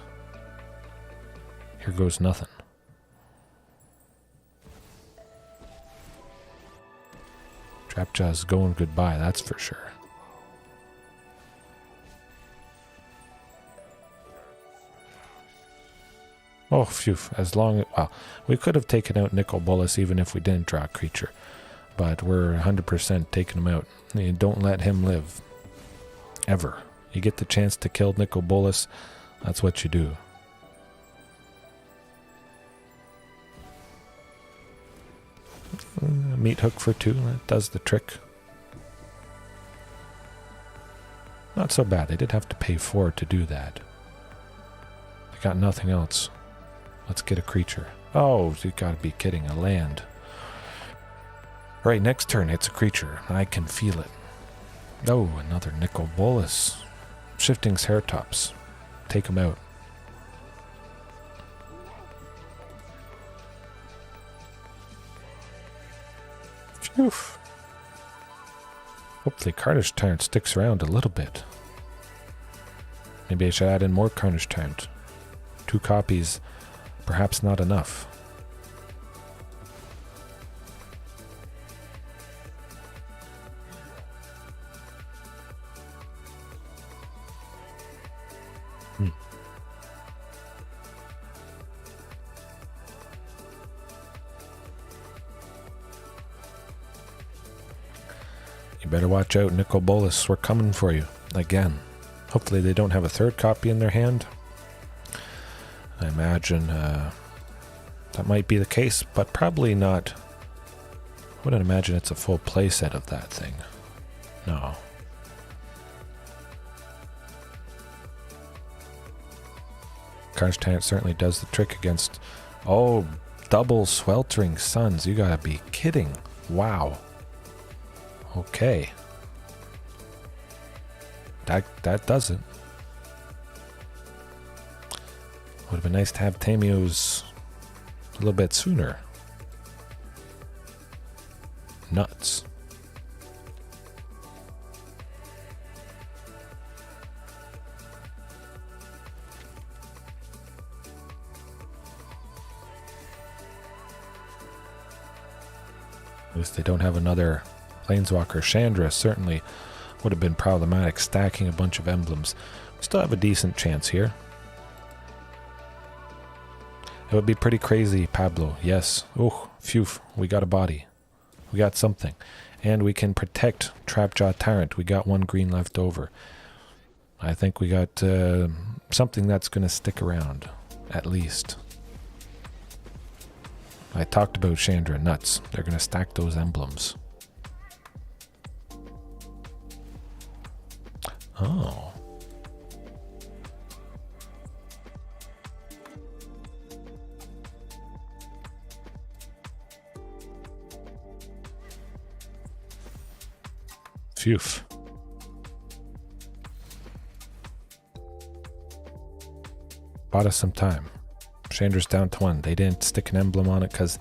Here goes nothing. Trapjaw's going goodbye, that's for sure. Oh, phew. As long as... Well, we could have taken out Nicol Bolas even if we didn't draw a creature. But we're 100% taking him out. You don't let him live. Ever. You get the chance to kill Nicol Bolas, that's what you do. Meat hook for 2, that does the trick. Not so bad, they did have to pay 4 to do that. They got nothing else. Let's get a creature. Oh, you gotta be kidding, a land. Right, next turn it's a creature. I can feel it. Oh, another Nicol Bolas. Shifting Ceratops. Take him out. Phew. Hopefully Carnage Tyrant sticks around a little bit. Maybe I should add in more Carnage Tyrant. 2 copies, perhaps not enough. You better watch out, Nicol Bolas. We're coming for you. Again. Hopefully they don't have a 3rd copy in their hand. I imagine that might be the case, but probably not. I wouldn't imagine it's a full playset of that thing. No. Carnage Tyrant certainly does the trick against... Oh, double Sweltering Suns. You gotta be kidding. Wow. Okay. That does it. Would have been nice to have Tamiyo's a little bit sooner. Nuts. At least they don't have another Planeswalker. Chandra certainly would have been problematic, stacking a bunch of emblems. We still have a decent chance here. It would be pretty crazy, Pablo. Yes. Oh, phew. We got a body. We got something. And we can protect Trapjaw Tyrant. We got one green left over. I think we got something that's going to stick around, at least. I talked about Chandra nuts. They're going to stack those emblems. Oh. Phew. Bought us some time. Chandra's down to 1. They didn't stick an emblem on it because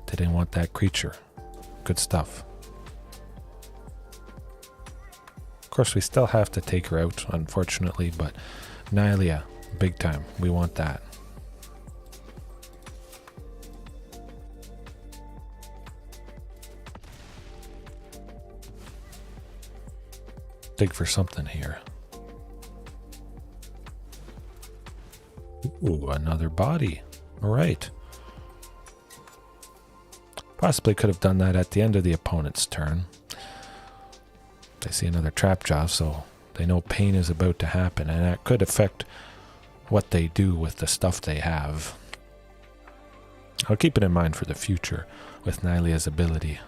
they didn't want that creature. Good stuff. Of course, we still have to take her out, unfortunately, but Naya, big time. We want that. Dig for something here. Ooh, another body. All right. Possibly could have done that at the end of the opponent's turn. They see another Trapjaw, so they know pain is about to happen, and that could affect what they do with the stuff they have. I'll keep it in mind for the future with Naya's ability.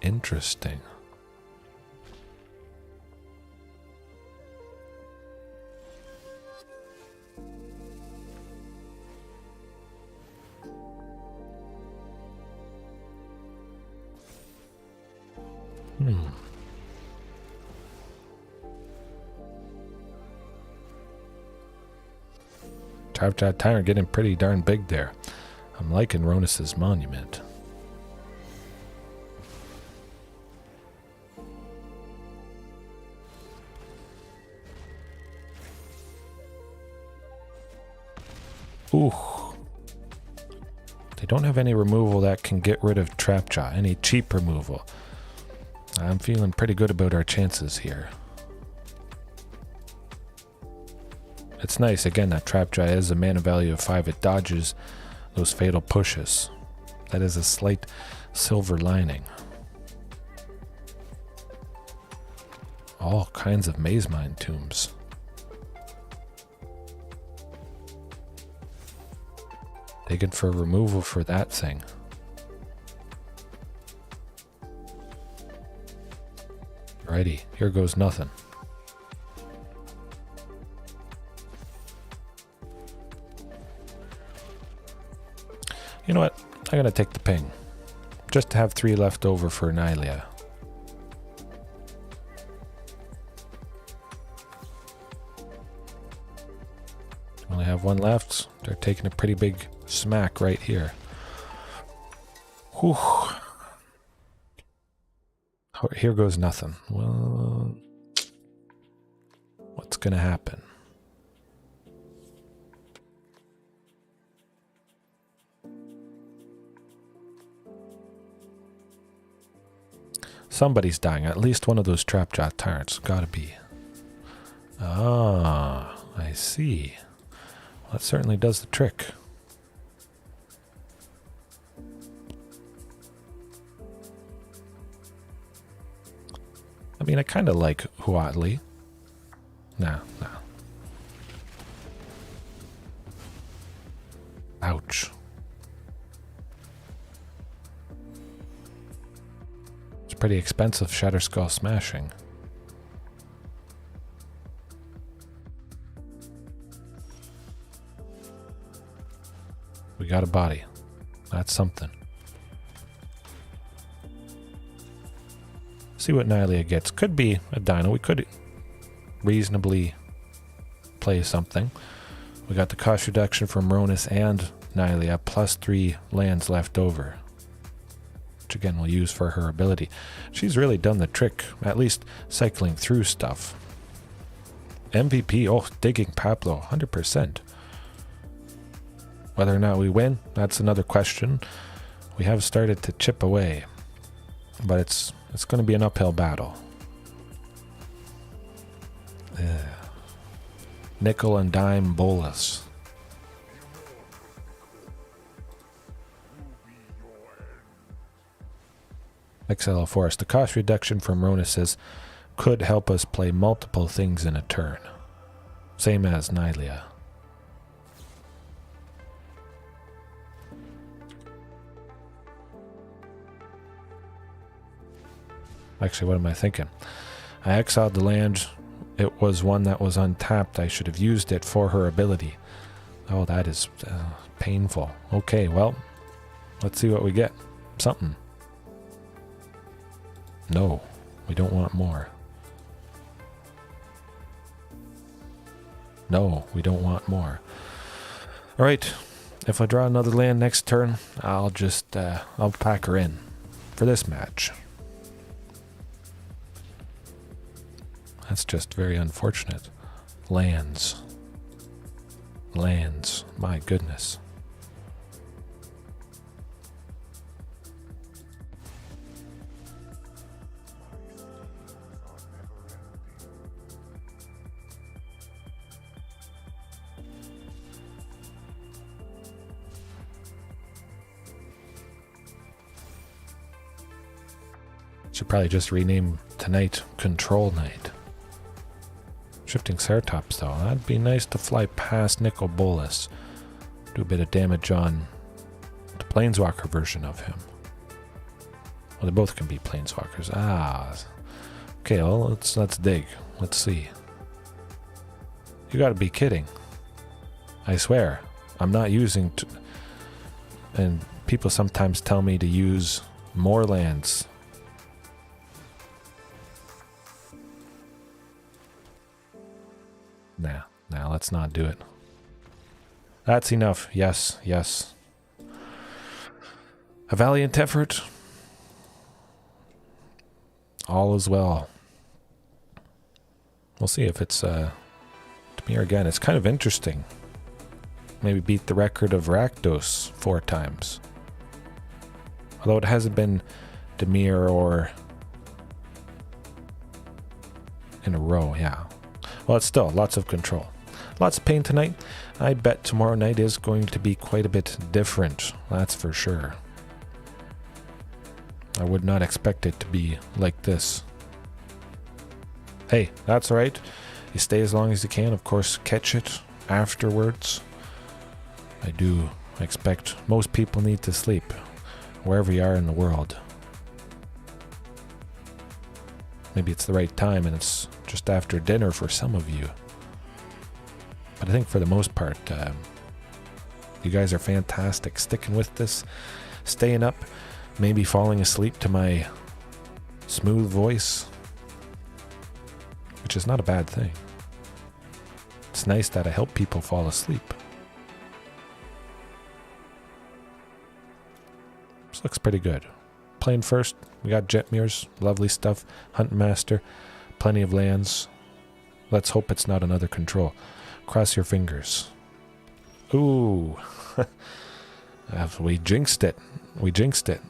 Interesting. Trapjaw Tyrant getting pretty darn big there. I'm liking Rhonas' monument. Ooh. They don't have any removal that can get rid of Trapjaw, any cheap removal. I'm feeling pretty good about our chances here. It's nice, again, that Trapjaw is a mana value of 5. It dodges those fatal pushes. That is a slight silver lining. All kinds of Maze Mine tombs. Taken for removal for that thing. Alrighty, here goes nothing. You know what? I'm gonna take the ping. Just to have 3 left over for Naya. Only have 1 left. They're taking a pretty big smack right here. Whew. Oh, here goes nothing. Well, what's gonna happen? Somebody's dying. At least one of those Trapjaw Tyrants. Gotta be. Ah, I see. Well, that certainly does the trick. I mean, I kind of like Huatli. No. Ouch. It's pretty expensive Shatterskull smashing. We got a body. That's something. See what Naya gets. Could be a Dino. We could reasonably play something. We got the cost reduction from Rhonas and Naya, plus 3 lands left over, which again we'll use for her ability. She's really done the trick, at least cycling through stuff. MVP. Oh, digging Pablo, 100%. Whether or not we win, that's another question. We have started to chip away, but it's going to be an uphill battle. Nickel and dime bolus. XL Forest. The cost reduction from Rhonas says could help us play multiple things in a turn. Same as Naya. Actually, what am I thinking? I exiled the land. It was one that was untapped. I should have used it for her ability. Oh, that is painful. Okay, well, let's see what we get. Something. No, we don't want more. No, we don't want more. Alright, if I draw another land next turn, I'll just, I'll pack her in for this match. That's just very unfortunate. Lands. Lands. My goodness. Should probably just rename tonight Control Night. Shifting Ceratops though, that'd be nice to fly past Nicol Bolas. Do a bit of damage on the Planeswalker version of him. Well, they both can be Planeswalkers. Ah. Okay, well, let's dig. Let's see. You gotta be kidding. I swear. I'm not using... and people sometimes tell me to use more lands. Nah, let's not do it. That's enough. Yes, yes. A valiant effort. All is well. We'll see if it's Dimir again. It's kind of interesting. Maybe beat the record of Rakdos 4 times. Although it hasn't been Dimir or in a row, yeah. Well, it's still lots of control. Lots of pain tonight. I bet tomorrow night is going to be quite a bit different. That's for sure. I would not expect it to be like this. Hey, that's alright. You stay as long as you can. Of course, catch it afterwards. I do expect most people need to sleep, wherever you are in the world. Maybe it's the right time and it's just after dinner for some of you. But I think for the most part, you guys are fantastic. Sticking with this, staying up, maybe falling asleep to my smooth voice, which is not a bad thing. It's nice that I help people fall asleep. This looks pretty good. Playing first, we got Jetmir's, lovely stuff. Huntmaster, plenty of lands. Let's hope it's not another control. Cross your fingers. Ooh. We jinxed it. We jinxed it.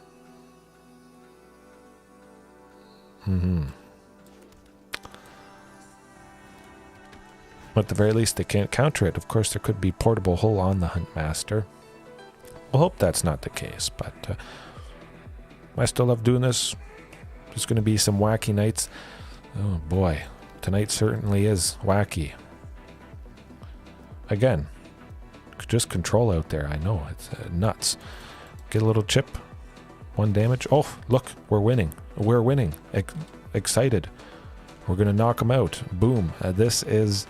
At the very least, they can't counter it. Of course, there could be portable hull on the Huntmaster. We'll hope that's not the case, but I still love doing this. There's going to be some wacky nights. Oh boy, tonight certainly is wacky. Again, just control out there. I know, it's nuts. Get a little chip. 1 damage. Oh, look, we're winning. We're winning. Excited. We're going to knock them out. Boom. This is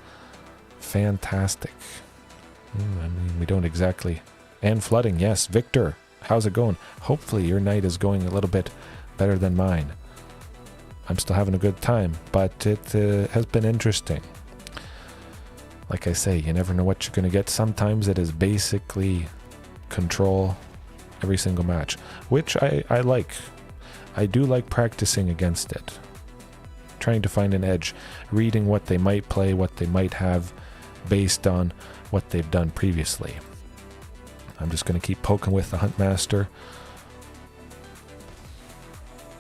fantastic. I mean, we don't exactly... And flooding, yes. Victor, how's it going? Hopefully your night is going a little bit better than mine. I'm still having a good time, but it has been interesting. Like I say, you never know what you're going to get. Sometimes it is basically control every single match, which I like. I do like practicing against it. trying to find an edge, reading what they might play, what they might have based on what they've done previously. I'm just going to keep poking with the Huntmaster.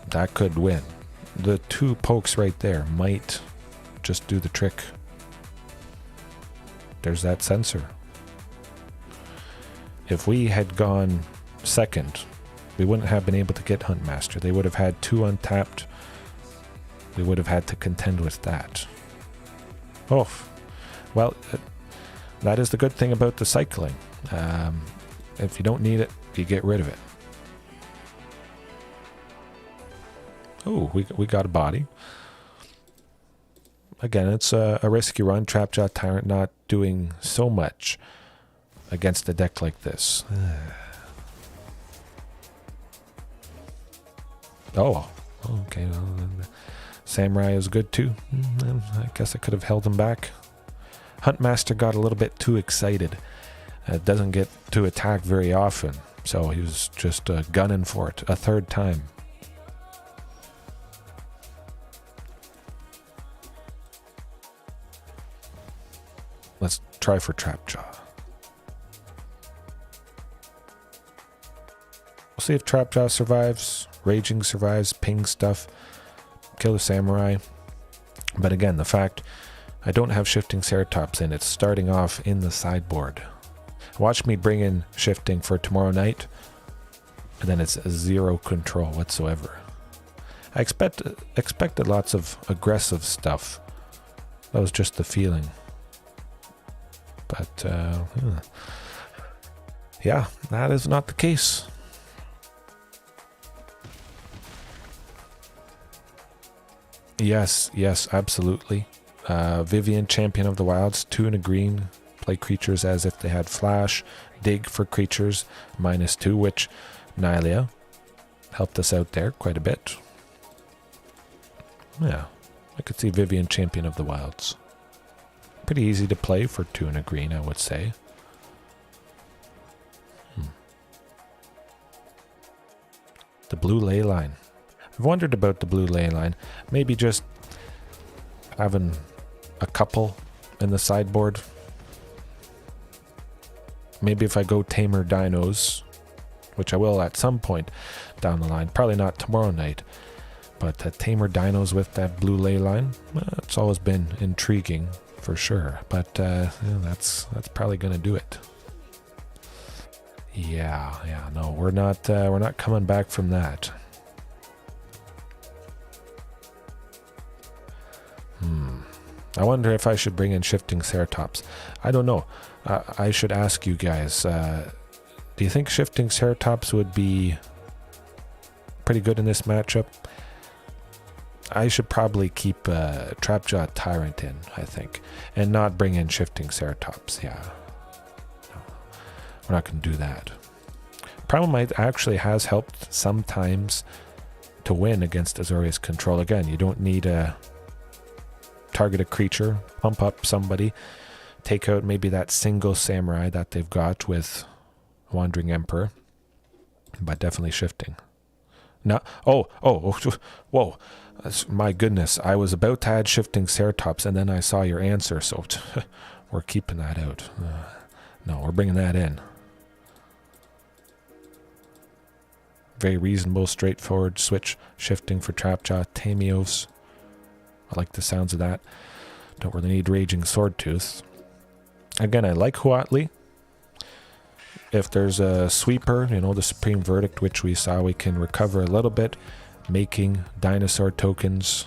That could win. The 2 pokes right there might just do the trick. There's that sensor. If we had gone second, we wouldn't have been able to get Huntmaster. They would have had 2 untapped. We would have had to contend with that. Oh, well, that is the good thing about the cycling. If you don't need it, you get rid of it. Oh, we got a body. Again, it's a risky run. Trapjaw Tyrant not doing so much against a deck like this. Oh, okay. Well, Samurai is good too. I guess I could have held him back. Huntmaster got a little bit too excited. Doesn't get to attack very often, so he was just gunning for it a 3rd time. Let's try for Trapjaw. We'll see if Trapjaw survives, Raging survives, ping stuff, kill the Samurai. But again, the fact I don't have Shifting Ceratops in, it's starting off in the sideboard. Watch me bring in Shifting for tomorrow night, and then it's 0 control whatsoever. I expected lots of aggressive stuff. That was just the feeling. But, yeah, that is not the case. Yes, absolutely. Vivian, Champion of the Wilds, 2 and a green. Play creatures as if they had flash. Dig for creatures, -2, which Naya helped us out there quite a bit. Yeah, I could see Vivian, Champion of the Wilds. Pretty easy to play for 2 and a green, I would say. The blue ley line. I've wondered about the blue ley line. Maybe just having a couple in the sideboard. Maybe if I go Tamer Dinos, which I will at some point down the line. Probably not tomorrow night. But Tamer Dinos with that blue ley line, it's always been intriguing for sure. But yeah, that's probably going to do it. Yeah, no, we're not coming back from that. I wonder if I should bring in Shifting Ceratops. I don't know. I should ask you guys. Do you think Shifting Ceratops would be pretty good in this matchup? I should probably keep Trapjaw Tyrant in, I think, and not bring in Shifting Ceratops. Yeah, no, we're not going to do that. Primal Might actually has helped sometimes to win against Azorius Control. Again, you don't need a target a creature, pump up somebody, take out maybe that single Samurai that they've got with Wandering Emperor, but definitely Shifting. No, oh, whoa. My goodness, I was about to add Shifting Ceratops and then I saw your answer, so we're keeping that out. No, we're bringing that in. Very reasonable, straightforward switch. Shifting for Trapjaw, Tamios. I like the sounds of that. Don't really need Raging Swordtooth. Again, I like Huatli. If there's a sweeper, the Supreme Verdict, which we saw, we can recover a little bit, making dinosaur tokens.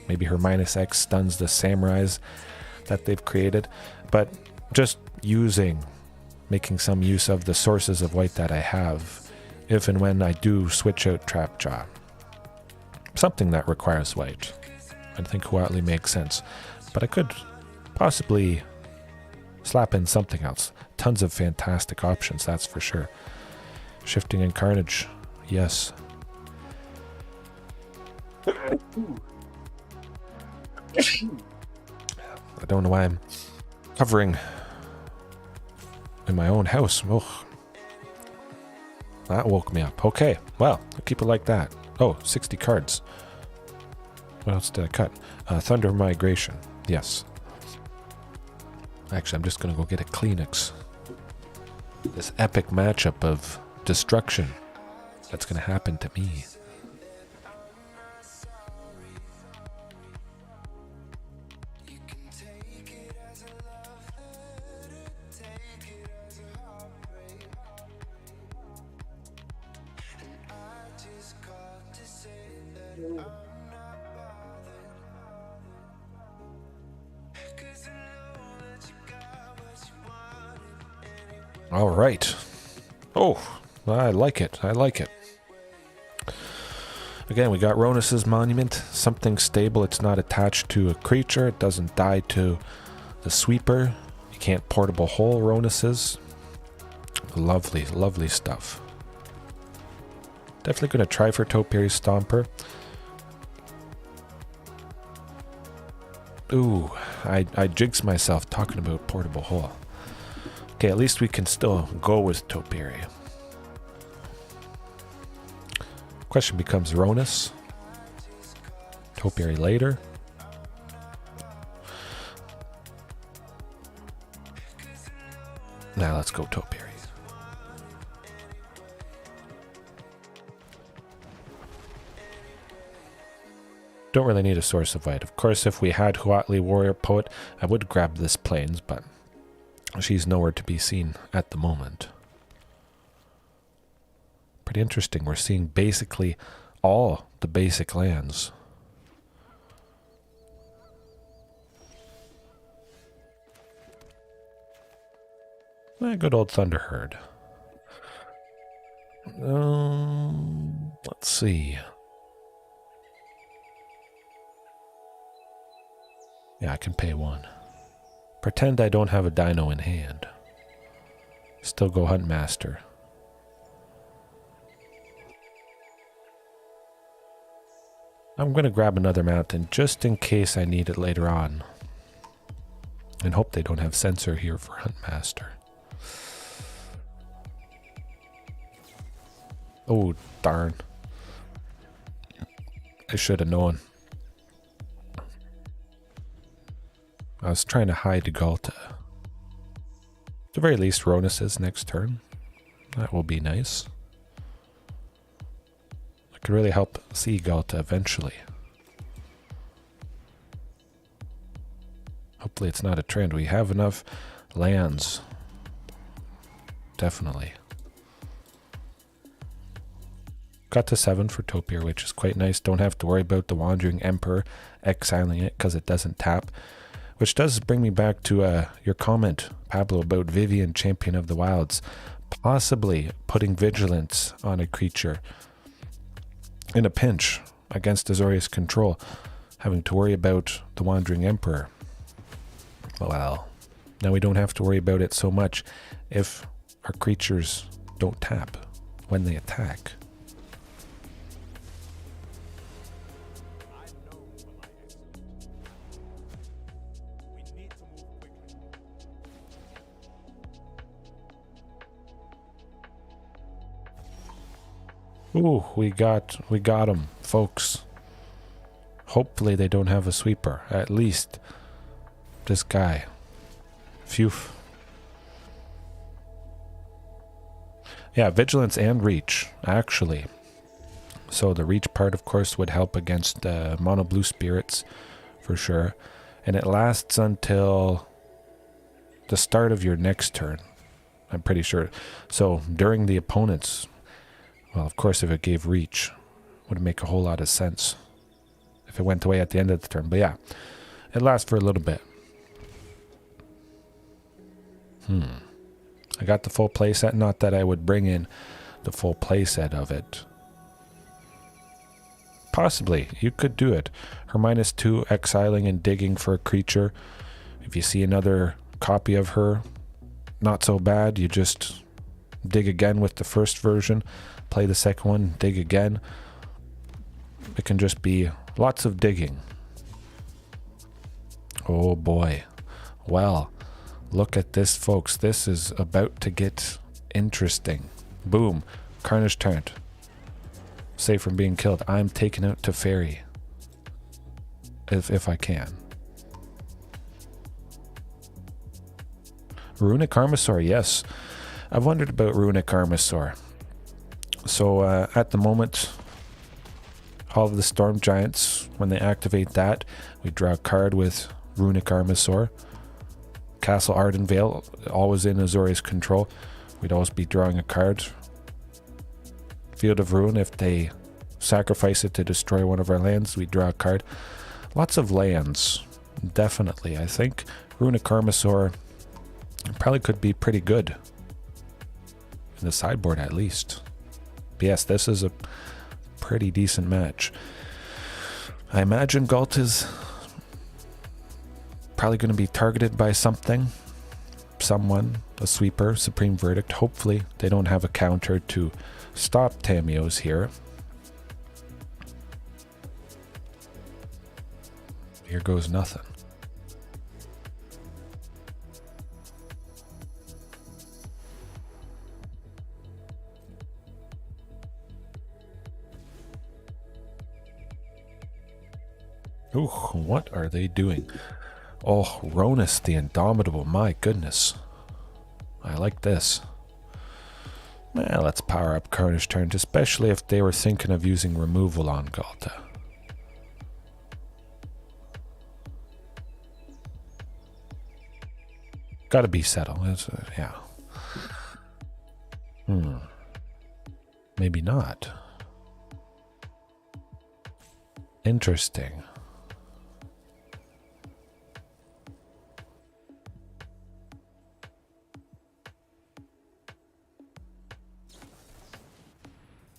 Maybe her -X stuns the samurais that they've created. But just making some use of the sources of white that I have, if and when I do switch out Trapjaw. Something that requires white. I think Huatli makes sense. But I could possibly slap in something else. Tons of fantastic options, that's for sure. Shifting and Carnage, yes. I don't know why I'm covering in my own house. Ugh. That woke me up. Okay, well, I'll keep it like that. Oh, 60 cards. What else did I cut? Thunder Migration. Yes. Actually, I'm just going to go get a Kleenex. This epic matchup of destruction that's going to happen to me. All right. Oh, I like it. I like it. Again, we got Rhonas' Monument. Something stable. It's not attached to a creature. It doesn't die to the sweeper. You can't portable hole Rhonas'. Lovely, lovely stuff. Definitely going to try for Topiary Stomper. Ooh, I jigs myself talking about portable hole. Okay, at least we can still go with Topiary. Question becomes Rhonas. Topiary later. Now let's go Topiary. Don't really need a source of light. Of course, if we had Huatli Warrior Poet, I would grab this Plains, but she's nowhere to be seen at the moment. Pretty interesting. We're seeing basically all the basic lands. Good old Thunderherd. Let's see. Yeah, I can pay one. Pretend I don't have a dino in hand. Still go Huntmaster. I'm going to grab another mountain just in case I need it later on. And hope they don't have sensor here for Huntmaster. Oh, darn. I should have known. I was trying to hide Ghalta. At the very least, Rhonas' next turn. That will be nice. I could really help see Ghalta eventually. Hopefully it's not a trend. We have enough lands. Definitely. Got to 7 for Topiary, which is quite nice. Don't have to worry about the Wandering Emperor exiling it because it doesn't tap. Which does bring me back to your comment, Pablo, about Vivian, Champion of the Wilds. Possibly putting Vigilance on a creature in a pinch against Azorius control. Having to worry about the Wandering Emperor. Well, now we don't have to worry about it so much if our creatures don't tap when they attack. Ooh, we got him, folks. Hopefully they don't have a sweeper. At least this guy. Phew. Yeah, Vigilance and Reach, actually. So the Reach part, of course, would help against mono blue spirits, for sure. And it lasts until the start of your next turn, I'm pretty sure. So during the opponent's, well, of course, if it gave Reach, would make a whole lot of sense if it went away at the end of the turn. But yeah, it lasts for a little bit. I got the full playset. Not that I would bring in the full playset of it. Possibly, you could do it. Her -2 exiling and digging for a creature. If you see another copy of her, not so bad. You just dig again with the first version. Play the second one, dig again. It can just be lots of digging. Oh boy. Well, look at this, folks. This is about to get interesting. Boom. Carnage Tyrant. Safe from being killed. I'm taken out to Fairy. if I can. Runic Armasaur, yes. I've wondered about Runic Armasaur. So at the moment, all of the Storm Giants, when they activate that, we draw a card with Runic Armasaur. Castle Ardenvale, always in Azorius control. We'd always be drawing a card. Field of Ruin, if they sacrifice it to destroy one of our lands, we draw a card. Lots of lands, definitely. I think Runic Armasaur probably could be pretty good in the sideboard at least. But yes, this is a pretty decent match. I imagine Ghalta's probably going to be targeted by something, someone, a sweeper, Supreme Verdict. Hopefully they don't have a counter to stop Tamiyo's here. Here goes nothing. Ooh, what are they doing? Oh, Rhonas the Indomitable, my goodness. I like this. Well, let's power up Carnage Tyrant, especially if they were thinking of using removal on Ghalta. Gotta be settled. Yeah. Maybe not. Interesting.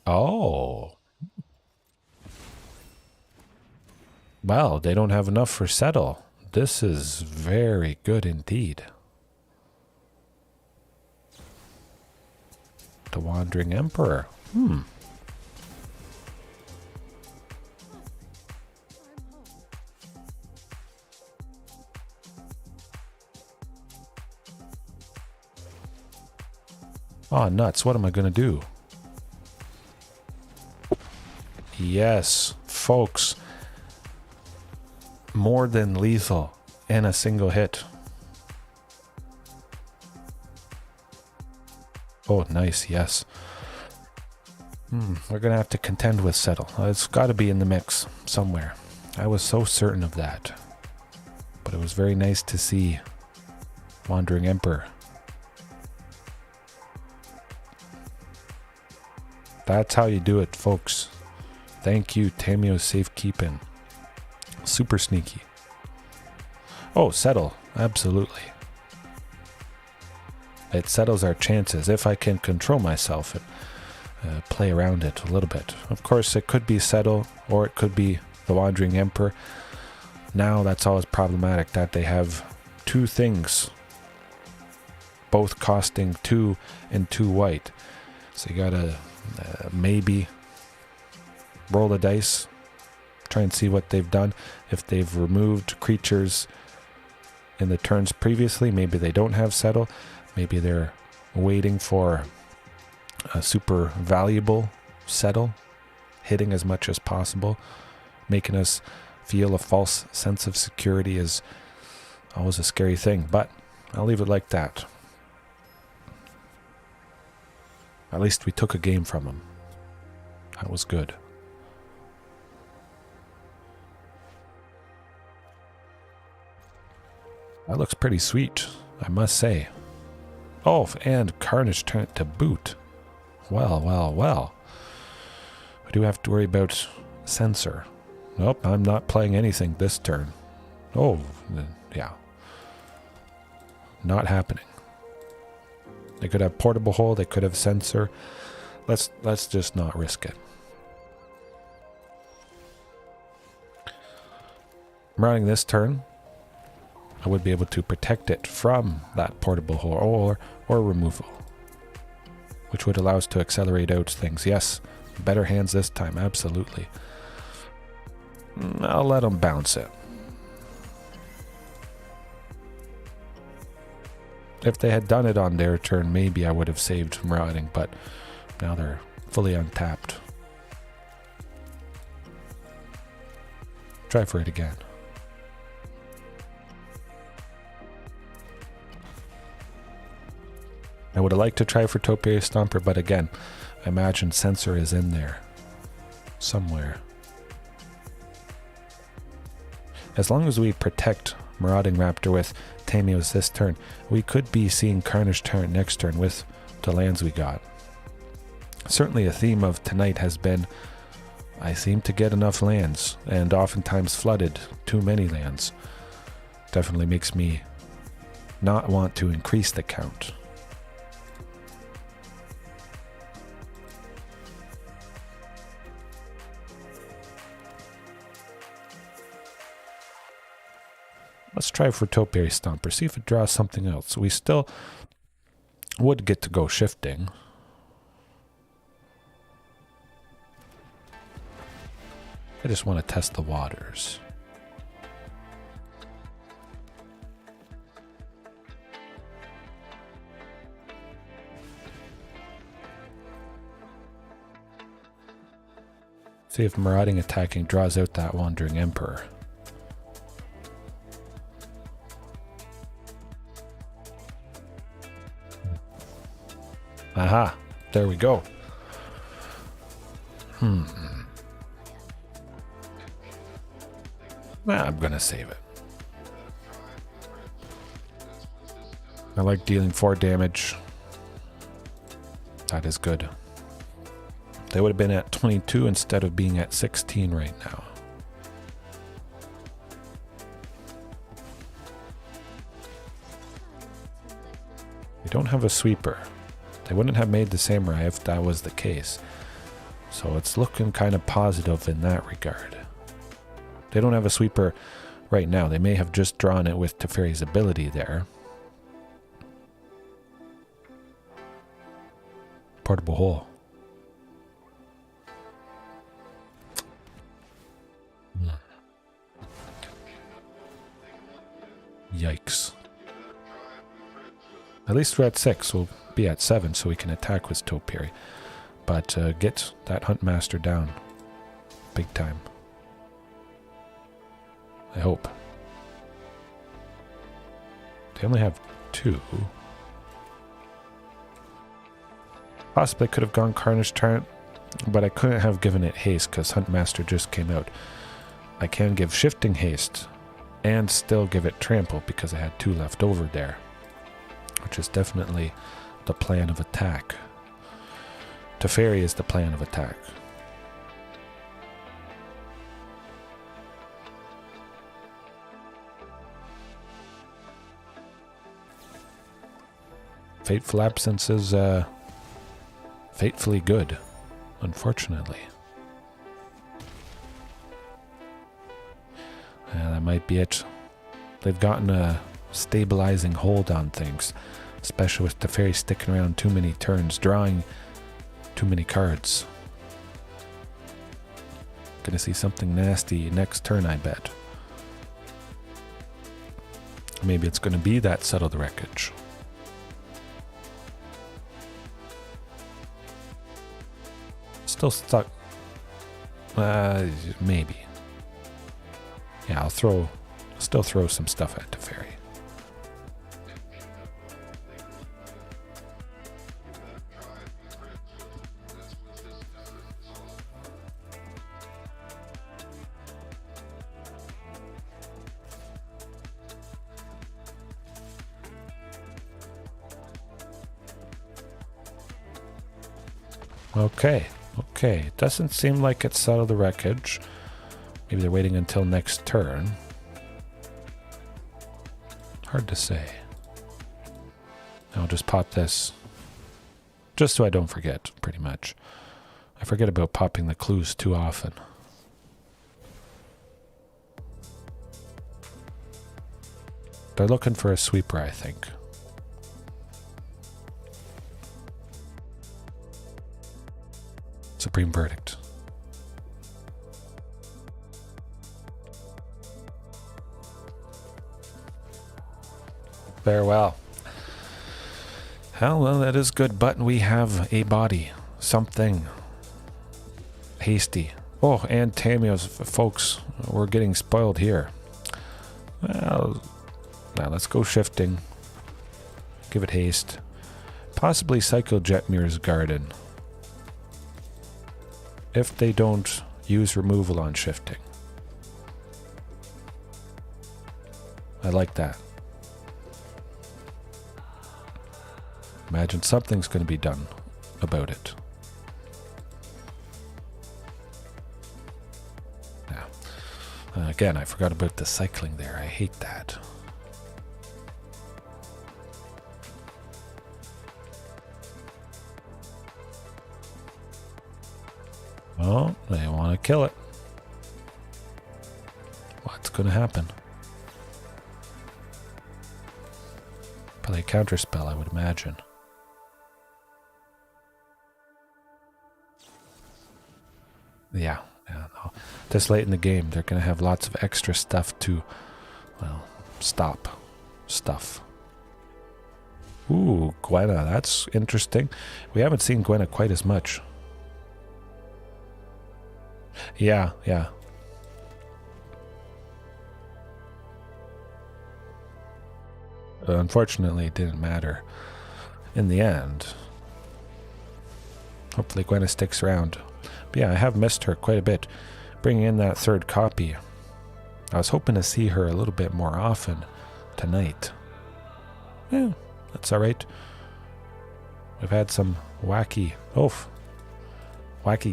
Oh. Well, they don't have enough for settle. This is very good indeed. The Wandering Emperor. Oh, nuts. What am I going to do? Yes, folks. More than lethal in a single hit. Oh, nice, yes. We're going to have to contend with settle. It's got to be in the mix somewhere. I was so certain of that. But it was very nice to see Wandering Emperor. That's how you do it, folks. Thank you, Tamiyo's safekeeping. Super sneaky. Oh, settle. Absolutely. It settles our chances if I can control myself and play around it a little bit. Of course, it could be settle or it could be the Wandering Emperor. Now that's always problematic that they have two things, both costing 2 and 2 white. So you gotta maybe roll the dice, try and see what they've done. If they've removed creatures in the turns previously, maybe they don't have settle. Maybe they're waiting for a super valuable settle, hitting as much as possible, making us feel a false sense of security is always a scary thing, but I'll leave it like that. At least we took a game from him. That was good. That looks pretty sweet, I must say. Oh, and Carnage Tyrant to boot. Well, well, well. We do have to worry about Censor. Nope, I'm not playing anything this turn. Oh, yeah. Not happening. They could have Portable Hole, they could have Censor. Let's just not risk it. Running this turn, I would be able to protect it from that Portable Hole or removal, which would allow us to accelerate out things. Yes, better hands this time, absolutely. I'll let them bounce it. If they had done it on their turn, maybe I would have saved Marauding, but now they're fully untapped. Try for it again. I would have liked to try for Topiary Stomper, but again, I imagine Sensor is in there somewhere. As long as we protect Marauding Raptor with Tamios this turn, we could be seeing Carnage Tyrant next turn with the lands we got. Certainly a theme of tonight has been, I seem to get enough lands, and oftentimes flooded too many lands. Definitely makes me not want to increase the count. Let's try for Topiary Stomper, see if it draws something else. We still would get to go shifting. I just want to test the waters. See if Marauding attacking draws out that Wandering Emperor. Aha, there we go. Nah, I'm gonna save it. I like dealing 4 damage. That is good. They would have been at 22 instead of being at 16 right now. We don't have a sweeper. They wouldn't have made the samurai if that was the case. So it's looking kind of positive in that regard. They don't have a sweeper right now. They may have just drawn it with Teferi's ability there. Portable hole. Yikes. At least we're at 6. We'll be at 7 so we can attack with Topiary. But get that Huntmaster down. Big time. I hope. They only have 2. Possibly could have gone Carnage Tyrant, but I couldn't have given it haste because Huntmaster just came out. I can give shifting haste and still give it trample because I had 2 left over there, which is definitely the plan of attack. Teferi is the plan of attack. Fateful Absence is fatefully good, unfortunately. That might be it. They've gotten a stabilizing hold on things, especially with Teferi sticking around too many turns, drawing too many cards. Gonna see something nasty next turn, I bet. Maybe it's gonna be that Settle the Wreckage. Still stuck. Maybe. Yeah, I'll still throw some stuff at Teferi. Okay. It doesn't seem like it's Settle the Wreckage. Maybe they're waiting until next turn. Hard to say. I'll just pop this. Just so I don't forget, pretty much. I forget about popping the clues too often. They're looking for a sweeper, I think. Supreme Verdict. Farewell. Well, that is good, but we have a body. Something. Hasty. Oh, and Tamios, folks. We're getting spoiled here. Well, now let's go shifting. Give it haste. Possibly Cycle Jetmir's Garden. If they don't use removal on shifting. I like that. Imagine something's going to be done about it. Now, again, I forgot about the cycling there. I hate that. Oh, they want to kill it. What's going to happen? Probably a counterspell, I would imagine. Yeah, no. This late in the game, they're going to have lots of extra stuff to, well, stop stuff. Ooh, Gwenna, that's interesting. We haven't seen Gwenna quite as much. Yeah. Unfortunately, it didn't matter in the end. Hopefully Gwenna sticks around. But yeah, I have missed her quite a bit. Bringing in that third copy. I was hoping to see her a little bit more often tonight. Yeah, that's alright. We've had some wacky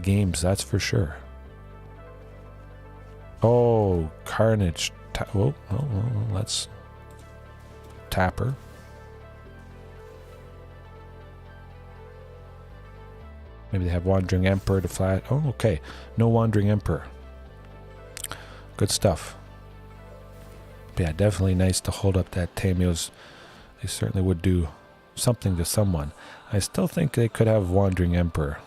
games, that's for sure. Oh, Carnage. Let's tap her. Maybe they have Wandering Emperor to flat. Oh, okay. No Wandering Emperor. Good stuff. But yeah, definitely nice to hold up that Tamios. They certainly would do something to someone. I still think they could have Wandering Emperor.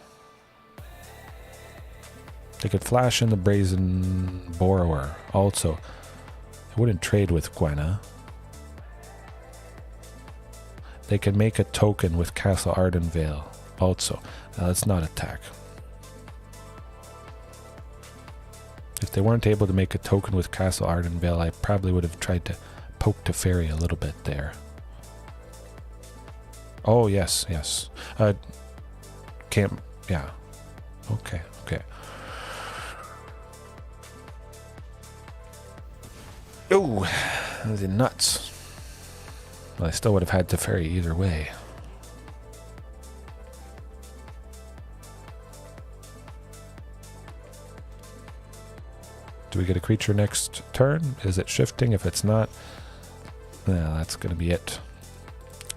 They could flash in the Brazen Borrower also. They wouldn't trade with Gwenna. They could make a token with Castle Ardenvale also. Now let's not attack. If they weren't able to make a token with Castle Ardenvale, I probably would have tried to poke Teferi a little bit there. Oh, yes. Can't, yeah. Okay. Oh, the nuts. Well, I still would have had Teferi either way. Do we get a creature next turn? Is it shifting? If it's not, well, that's going to be it.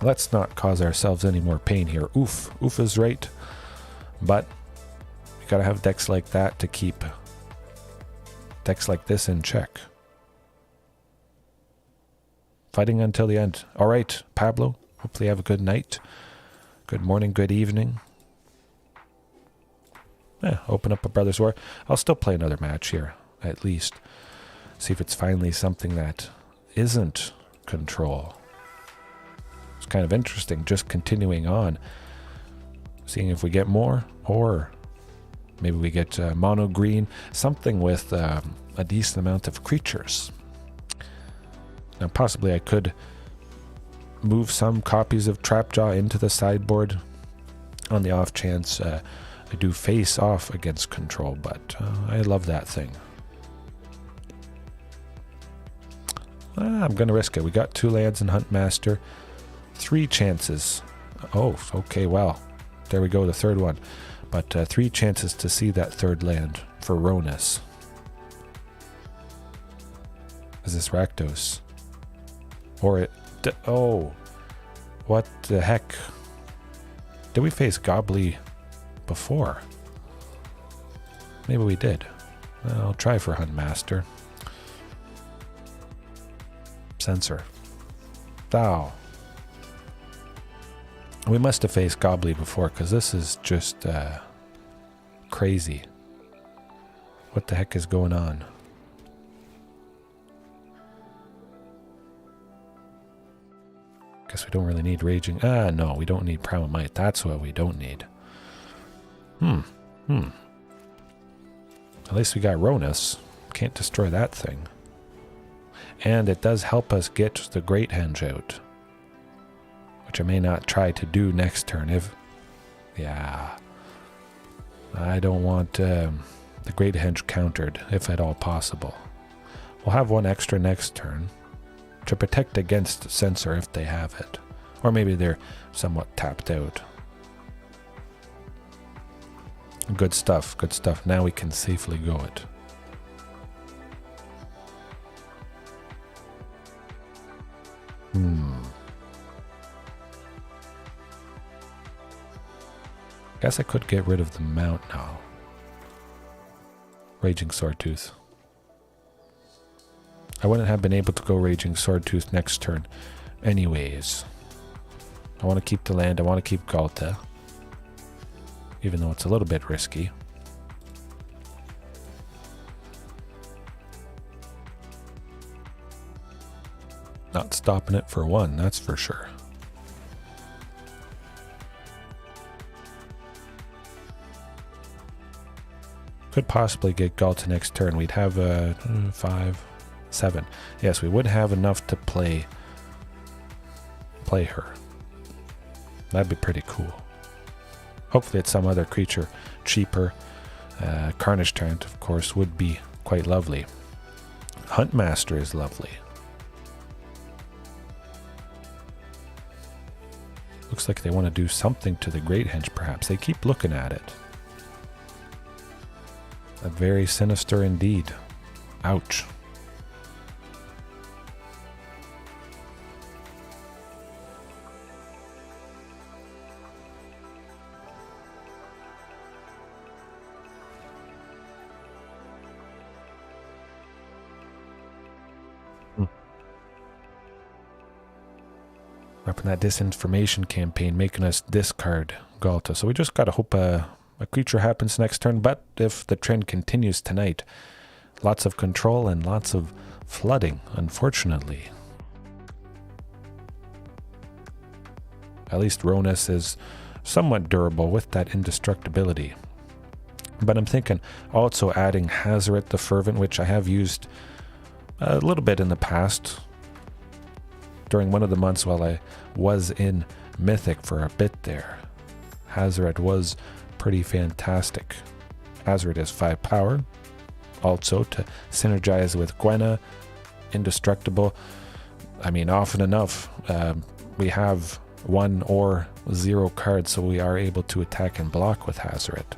Let's not cause ourselves any more pain here. Oof is right. But you got to have decks like that to keep decks like this in check. Fighting until the end. All right, Pablo. Hopefully you have a good night. Good morning, good evening. Yeah, open up a Brothers War. I'll still play another match here, at least. See if it's finally something that isn't control. It's kind of interesting, just continuing on. Seeing if we get more, or maybe we get mono green. Something with a decent amount of creatures. Now, possibly I could move some copies of Trapjaw into the sideboard on the off chance I do face off against control, but I love that thing. I'm going to risk it. We got 2 lands in Huntmaster. 3 chances. Oh, okay, well, there we go, the third one. But 3 chances to see that third land for Rhonas. Is this Rakdos? Or it... Oh, what the heck? Did we face Gobbly before? Maybe we did. I'll try for Huntmaster. Censor. Thou. We must have faced Gobbly before, because this is just crazy. What the heck is going on? Guess we don't really need Raging... no, we don't need Primal Might. That's what we don't need. At least we got Rhonas. Can't destroy that thing. And it does help us get the Great Henge out, which I may not try to do next turn if... Yeah. I don't want the Great Henge countered, if at all possible. We'll have one extra next turn to protect against Censor if they have it. Or maybe they're somewhat tapped out. Good stuff, good stuff. Now we can safely go it. Guess I could get rid of the mount now. Raging Swordtooth. I wouldn't have been able to go Raging Swordtooth next turn anyways. I want to keep the land, I want to keep Ghalta. Even though it's a little bit risky. Not stopping it for one, that's for sure. Could possibly get Ghalta next turn. We'd have 5, 7. Yes, we would have enough to play her. That'd be pretty cool. Hopefully it's some other creature cheaper. Carnage Tyrant, of course, would be quite lovely. Huntmaster is lovely. Looks like they want to do something to the Great Henge, perhaps. They keep looking at it. Very sinister indeed. Ouch. Repping that disinformation campaign, making us discard Ghalta. So we just gotta hope a creature happens next turn, but if the trend continues tonight, lots of control and lots of flooding, unfortunately. At least Rhonas is somewhat durable with that indestructibility. But I'm thinking also adding Hazoret the Fervent, which I have used a little bit in the past. During one of the months while I was in Mythic for a bit there. Hazoret was pretty fantastic. Hazoret is 5 power. Also to synergize with Gwenna, indestructible. I mean, often enough, we have 1 or 0 cards, so we are able to attack and block with Hazoret.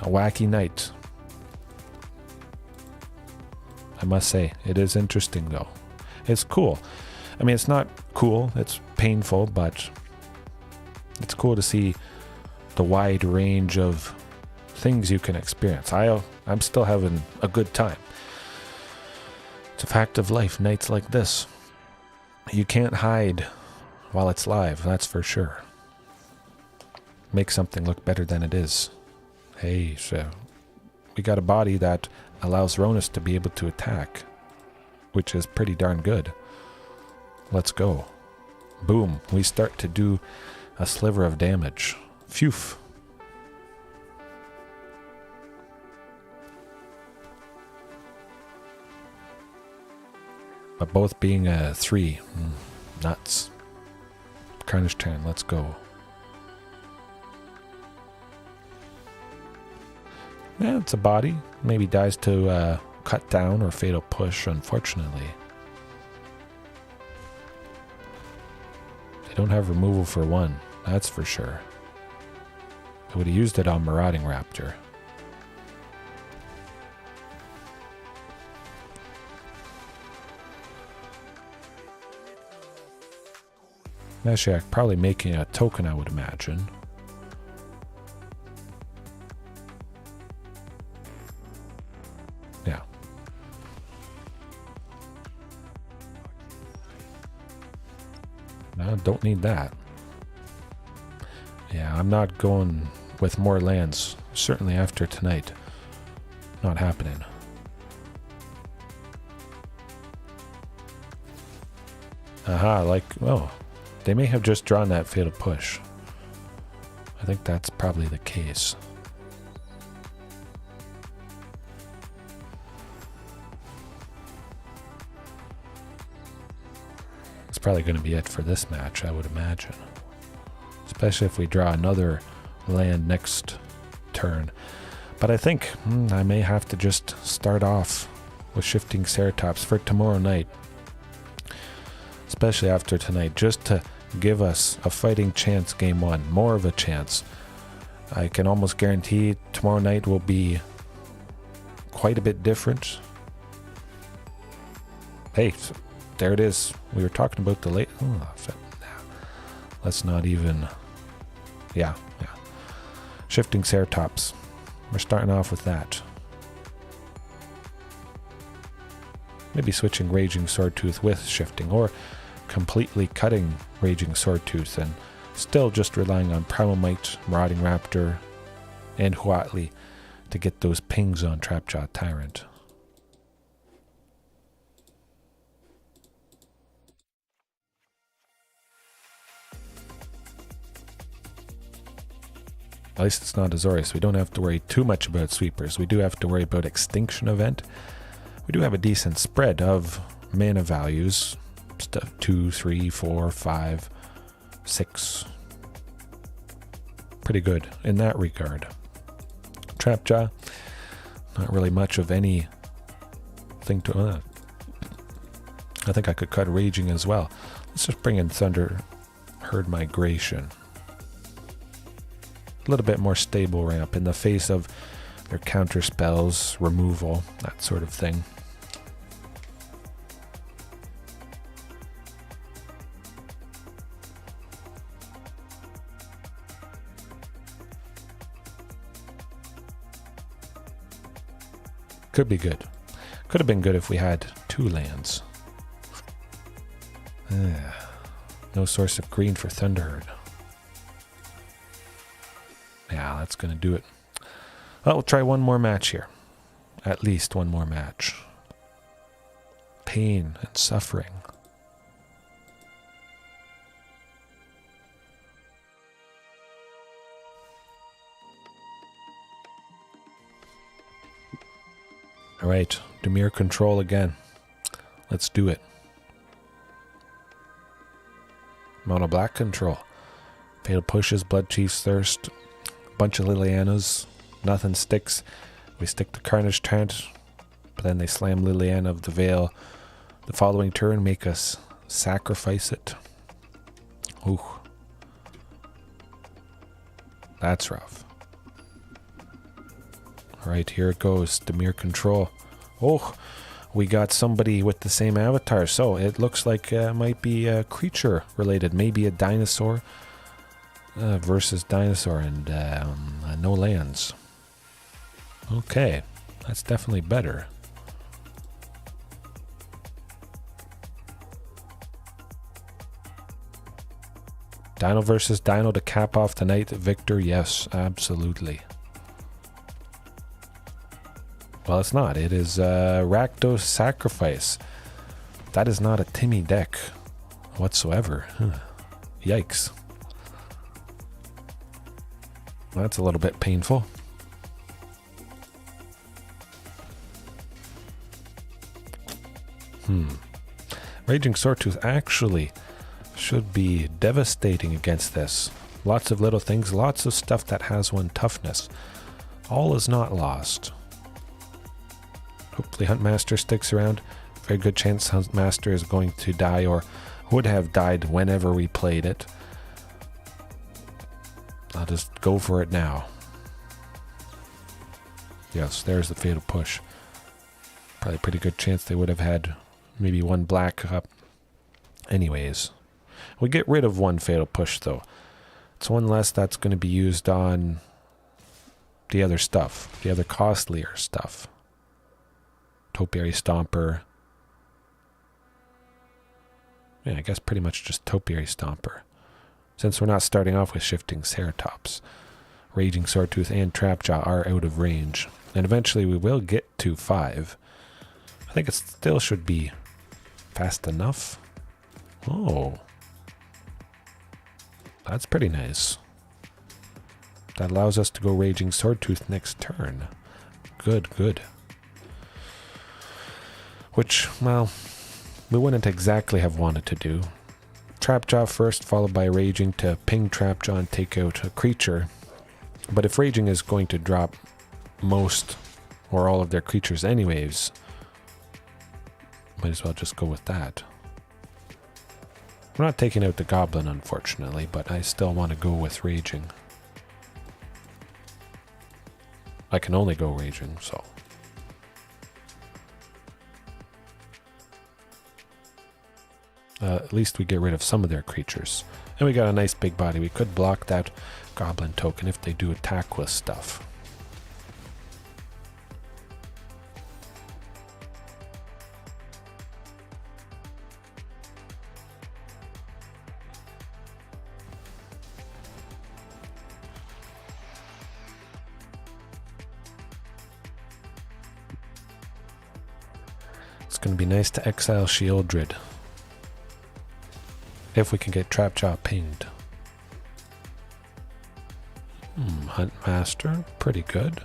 A wacky night. I must say, it is interesting though. It's cool. I mean, it's not cool, it's painful, but it's cool to see the wide range of things you can experience. I'm still having a good time. It's a fact of life, nights like this. You can't hide while it's live, that's for sure. Make something look better than it is. Hey, so we got a body that allows Rhonas to be able to attack, which is pretty darn good. Let's go. Boom, we start to do a sliver of damage. Phew. But both being a 3. Nuts. Carnage Tyrant, let's go. Yeah, it's a body. Maybe dies to cut down or fatal push, unfortunately. They don't have removal for 1, that's for sure. I would have used it on Marauding Raptor. Meshiak probably making a token, I would imagine. Yeah. No, don't need that. Yeah, I'm not going with more lands. Certainly after tonight. Not happening. Aha, like, oh, they may have just drawn that fatal push. I think that's probably the case. probably going to be it for this match, I would imagine. Especially if we draw another land next turn. But I think I may have to just start off with Shifting Ceratops for tomorrow night. Especially after tonight, just to give us a fighting chance game one. More of a chance. I can almost guarantee tomorrow night will be quite a bit different. Hey, there it is. We were talking about the late... let's not even... Yeah. Shifting Ceratops. We're starting off with that. Maybe switching Raging Swordtooth with Shifting, or completely cutting Raging Swordtooth and still just relying on Primal, Marauding Raptor, and Huatli to get those pings on Trapjaw Tyrant. At least it's not Azorius. We don't have to worry too much about sweepers. We do have to worry about Extinction Event. We do have a decent spread of mana values. Stuff 2, 3, 4, 5, 6. Pretty good in that regard. Trapjaw, not really much of anything to... I think I could cut Raging as well. Let's just bring in Thunder Herd Migration. A little bit more stable ramp in the face of their counter spells, removal, that sort of thing. Could be good. Could have been good if we had 2 lands. No source of green for Thunderherd. Yeah, that's going to do it. Well, we'll try one more match here. At least one more match. Pain and suffering. Alright, Dimir control again. Let's do it. Mono black control. Fatal pushes, Blood Chief's Thirst. Bunch of Lilianas. Nothing sticks. We stick to Carnage Tyrant, but then they slam Liliana of the Veil. The following turn make us sacrifice it. Ooh. That's rough. Alright, here it goes. Dimir control. Oh, we got somebody with the same avatar, so it looks like it might be creature related. Maybe a dinosaur versus dinosaur, and no lands. Okay, that's definitely better. Dino versus Dino to cap off the night. Victor, yes, absolutely. Well, it's not. It is Rakdos Sacrifice. That is not a Timmy deck whatsoever. Yikes. That's a little bit painful. Raging Swordtooth actually should be devastating against this. Lots of little things, lots of stuff that has 1 toughness. All is not lost. Hopefully Huntmaster sticks around. Very good chance Huntmaster is going to die, or would have died whenever we played it. I'll just go for it now. Yes, there's the fatal push. Probably a pretty good chance they would have had maybe 1 black up. Anyways, we get rid of 1 fatal push though. It's 1 less that's going to be used on the other stuff, the other costlier stuff. Topiary Stomper. Yeah, I guess pretty much just Topiary Stomper. Since we're not starting off with Shifting Ceratops. Raging Swordtooth and Trapjaw are out of range. And eventually we will get to 5. I think it still should be fast enough. Oh. That's pretty nice. That allows us to go Raging Swordtooth next turn. Good, good. Which, well, we wouldn't exactly have wanted to do. Trapjaw first, followed by Raging to ping Trapjaw and take out a creature. But if Raging is going to drop most or all of their creatures anyways, might as well just go with that. I'm not taking out the Goblin, unfortunately, but I still want to go with Raging. I can only go Raging, so. At least we get rid of some of their creatures. And we got a nice big body. We could block that Goblin token if they do attack with stuff. It's going to be nice to exile Sheoldred. If we can get Trapjaw pinged. Huntmaster, pretty good.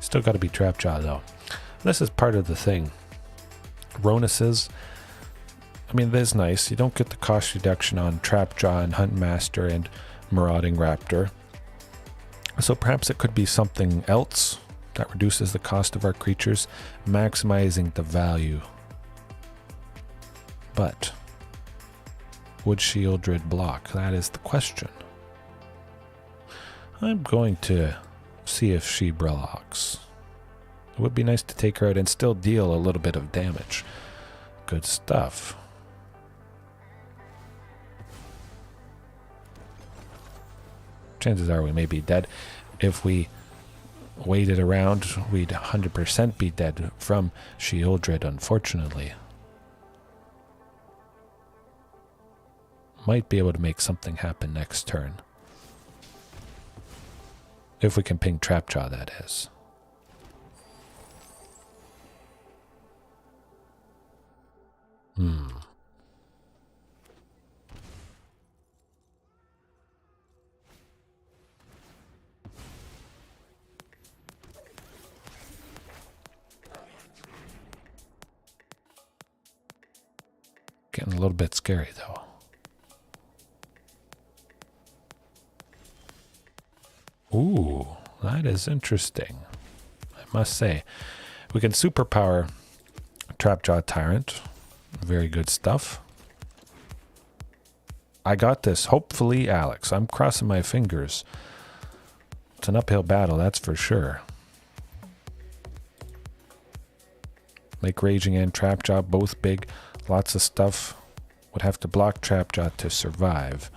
Still got to be Trapjaw though. This is part of the thing. Rhonas, I mean, it is nice. You don't get the cost reduction on Trapjaw and Huntmaster and Marauding Raptor. So perhaps it could be something else that reduces the cost of our creatures, maximizing the value. But would Sheoldred block? That is the question. I'm going to see if she blocks. It would be nice to take her out and still deal a little bit of damage. Good stuff. Chances are we may be dead. If we waited around, we'd 100% be dead from Sheoldred, unfortunately. Might be able to make something happen next turn. If we can ping Trapjaw, that is. Getting a little bit scary, though. Ooh, that is interesting, I must say. We can superpower Trapjaw Tyrant. Very good stuff. I got this. Hopefully, Alex. I'm crossing my fingers. It's an uphill battle, that's for sure. Make Raging and Trapjaw both big. Lots of stuff. Would have to block Trapjaw to survive.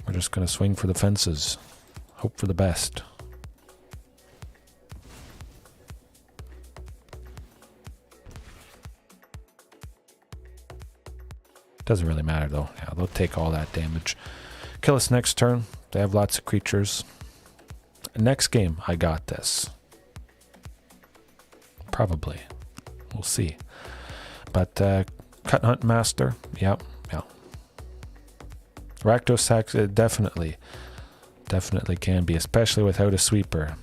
We're just going to swing for the fences. Hope for the best. Doesn't really matter though. Yeah, they'll take all that damage. Kill us next turn. They have lots of creatures. Next game, I got this. Probably. We'll see. But Cut Huntmaster, yeah. Rakdos definitely can be, especially without a sweeper.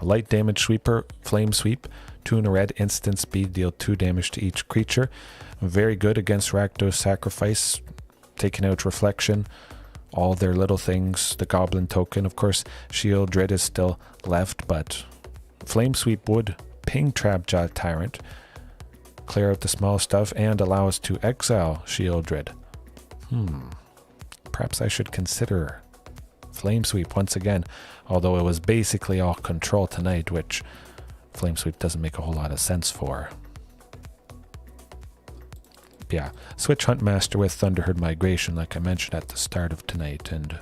A light damage sweeper, flame sweep, 2 and a red, instant speed, deal 2 damage to each creature. Very good against Rakdos Sacrifice, taking out Reflection, all their little things, the Goblin token. Of course, Sheoldred is still left, but flame sweep would ping Trapjaw Tyrant, clear out the small stuff, and allow us to exile Sheoldred. Perhaps I should consider Flame Sweep once again, although it was basically all control tonight, which Flame Sweep doesn't make a whole lot of sense for. Yeah, switch Huntmaster with Thunderherd Migration like I mentioned at the start of tonight, and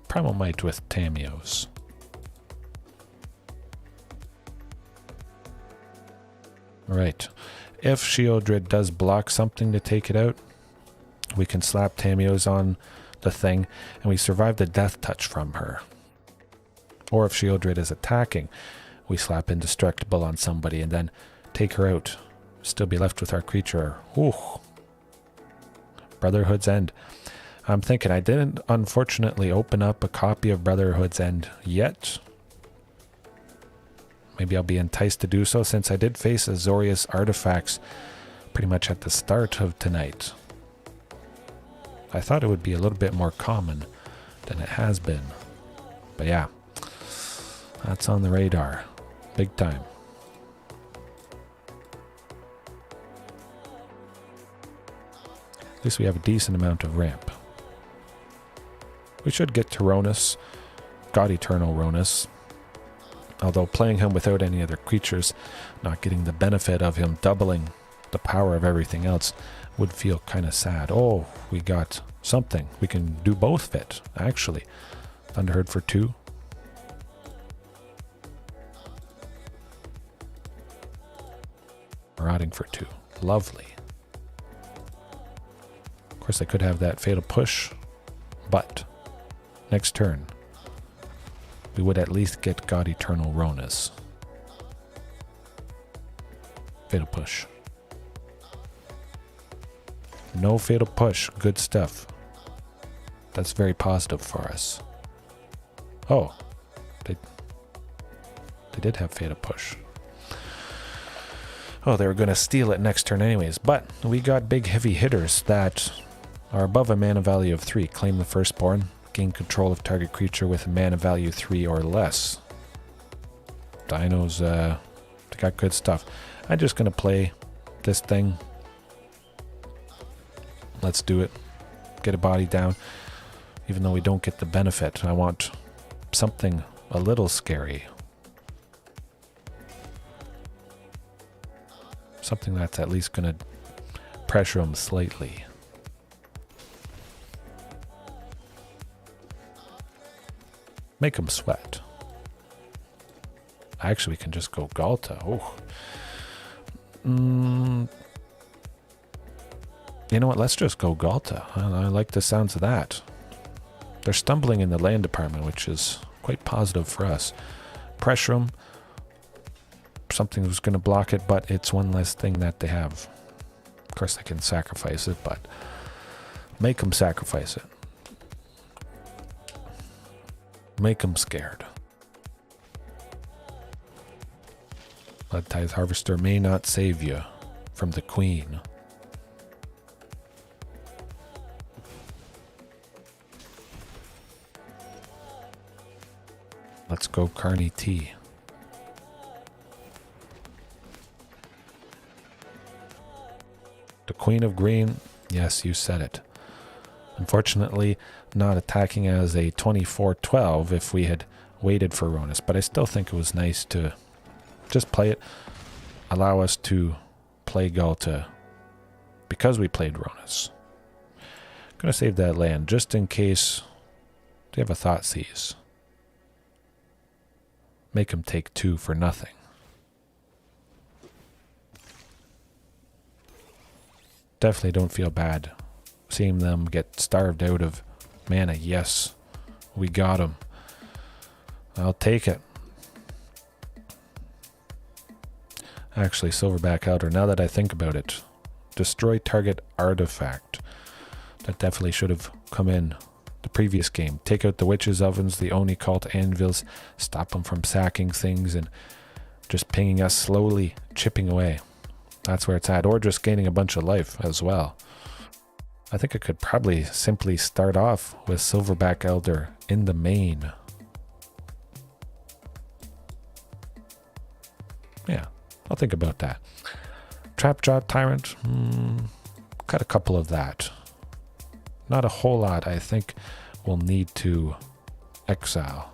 Primal Might with Tamios. Alright, if Sheoldred does block something to take it out, we can slap Tamios on the thing, and we survive the death touch from her. Or if Sheoldred is attacking, we slap Indestructible on somebody and then take her out. Still be left with our creature. Ooh. Brotherhood's End. I'm thinking I didn't unfortunately open up a copy of Brotherhood's End yet. Maybe I'll be enticed to do so since I did face Azorius artifacts pretty much at the start of tonight. I thought it would be a little bit more common than it has been. But yeah, that's on the radar. Big time. At least we have a decent amount of ramp. We should get to Rhonas, God Eternal Rhonas. Although playing him without any other creatures, not getting the benefit of him doubling the power of everything else, would feel kind of sad. Oh, we got something. We can do both fit, actually. Thunderherd for 2. Marauding for 2. Lovely. Of course, I could have that Fatal Push, but next turn, we would at least get God Eternal Rhonas. Fatal Push. No Fatal Push. Good stuff. That's very positive for us. Oh. They did have Fatal Push. Oh, they were going to steal it next turn anyways. But we got big heavy hitters that are above a mana value of 3. Claim the Firstborn. Gain control of target creature with a mana value 3 or less. Dinos, they got good stuff. I'm just going to play this thing. Let's do it. Get a body down. Even though we don't get the benefit, I want something a little scary. Something that's at least going to pressure him slightly. Make him sweat. Actually, we can just go Ghalta. Oh. You know what? Let's just go Ghalta. I like the sounds of that. They're stumbling in the land department, which is quite positive for us. Pressure them. Something was going to block it, but it's one less thing that they have. Of course, they can sacrifice it, but make them sacrifice it. Make them scared. Blood Tithe Harvester may not save you from the Queen. Let's go Carnage T. The Queen of Green, yes, you said it. Unfortunately, not attacking as a 24-12 if we had waited for Rhonas, but I still think it was nice to just play it, allow us to play Ghalta because we played Rhonas. I'm going to save that land just in case they have a Thoughtseize. Make him take 2 for nothing. Definitely don't feel bad seeing them get starved out of mana. Yes, we got him. I'll take it. Actually, Silverback Elder, now that I think about it, destroy target artifact. That definitely should have come in the previous game. Take out the witches' ovens, the Oni cult anvils, stop them from sacking things and just pinging us slowly, chipping away. That's where it's at, or just gaining a bunch of life as well. I think I could probably simply start off with Silverback Elder in the main. Yeah, I'll think about that. Trapjaw Tyrant, got a couple of that. Not a whole lot, I think we'll need to exile.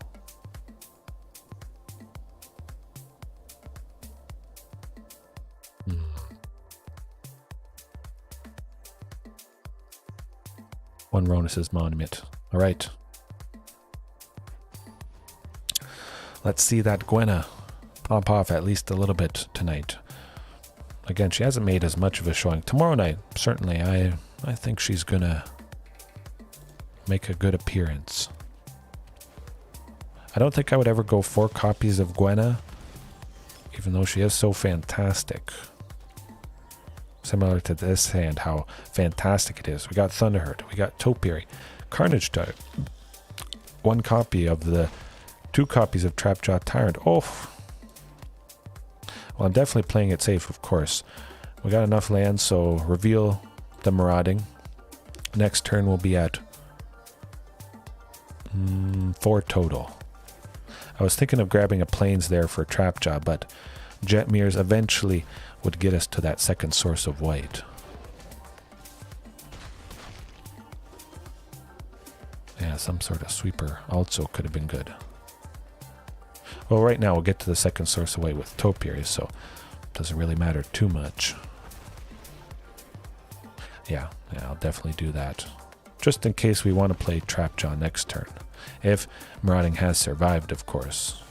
One Rhonas' Monument. All right. Let's see that Gwenna pop off at least a little bit tonight. Again, she hasn't made as much of a showing. Tomorrow night, certainly, I think she's going to make a good appearance. I don't think I would ever go 4 copies of Gwenna, even though she is so fantastic. Similar to this hand, how fantastic it is. We got Thunderherd, we got Topiary, Carnage Tyrant, 1 copy of the 2 copies of Trapjaw Tyrant. Oh, well, I'm definitely playing it safe, of course. We got enough land, so reveal the Marauding. Next turn we'll be at 4 total. I was thinking of grabbing a Plains there for Trapjaw, but Jetmir's eventually would get us to that second source of white. Yeah, some sort of sweeper also could have been good. Well, right now we'll get to the second source of white with Topiary, so it doesn't really matter too much. Yeah, I'll definitely do that. Just in case we want to play Trapjaw next turn. If Marauding has survived, of course.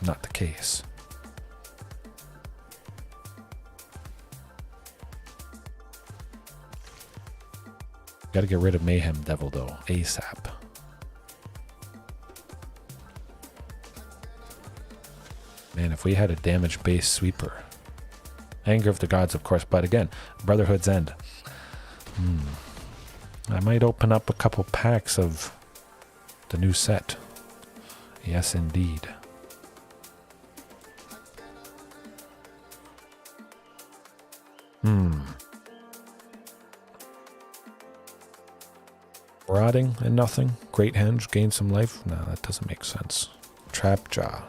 Not the case. Gotta get rid of Mayhem Devil, though, ASAP. Man, if we had a damage-based sweeper. Anger of the Gods, of course, but again, Brotherhood's End. I might open up a couple packs of the new set. Yes, indeed. Marauding and nothing. Great Henge, gain some life. No, that doesn't make sense. Trapjaw.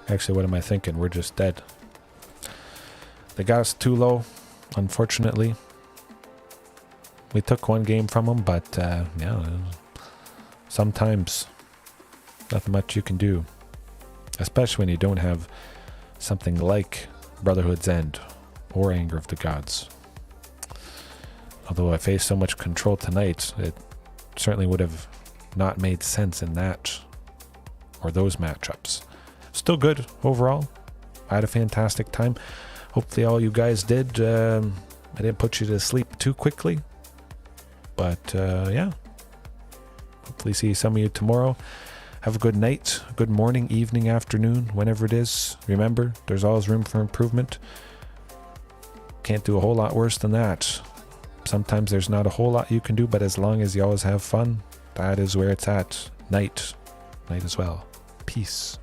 Actually, what am I thinking? We're just dead. They got us too low, unfortunately. We took 1 game from them, but yeah, sometimes nothing much you can do. Especially when you don't have something like Brotherhood's End or Anger of the Gods. Although I faced so much control tonight, it certainly would have not made sense in that or those matchups. Still good overall. I had a fantastic time. Hopefully all you guys did. I didn't put you to sleep too quickly. But yeah. Hopefully see some of you tomorrow. Have a good night, good morning, evening, afternoon, whenever it is. Remember, there's always room for improvement. Can't do a whole lot worse than that. Sometimes there's not a whole lot you can do, but as long as you always have fun, that is where it's at. Night as well. Peace.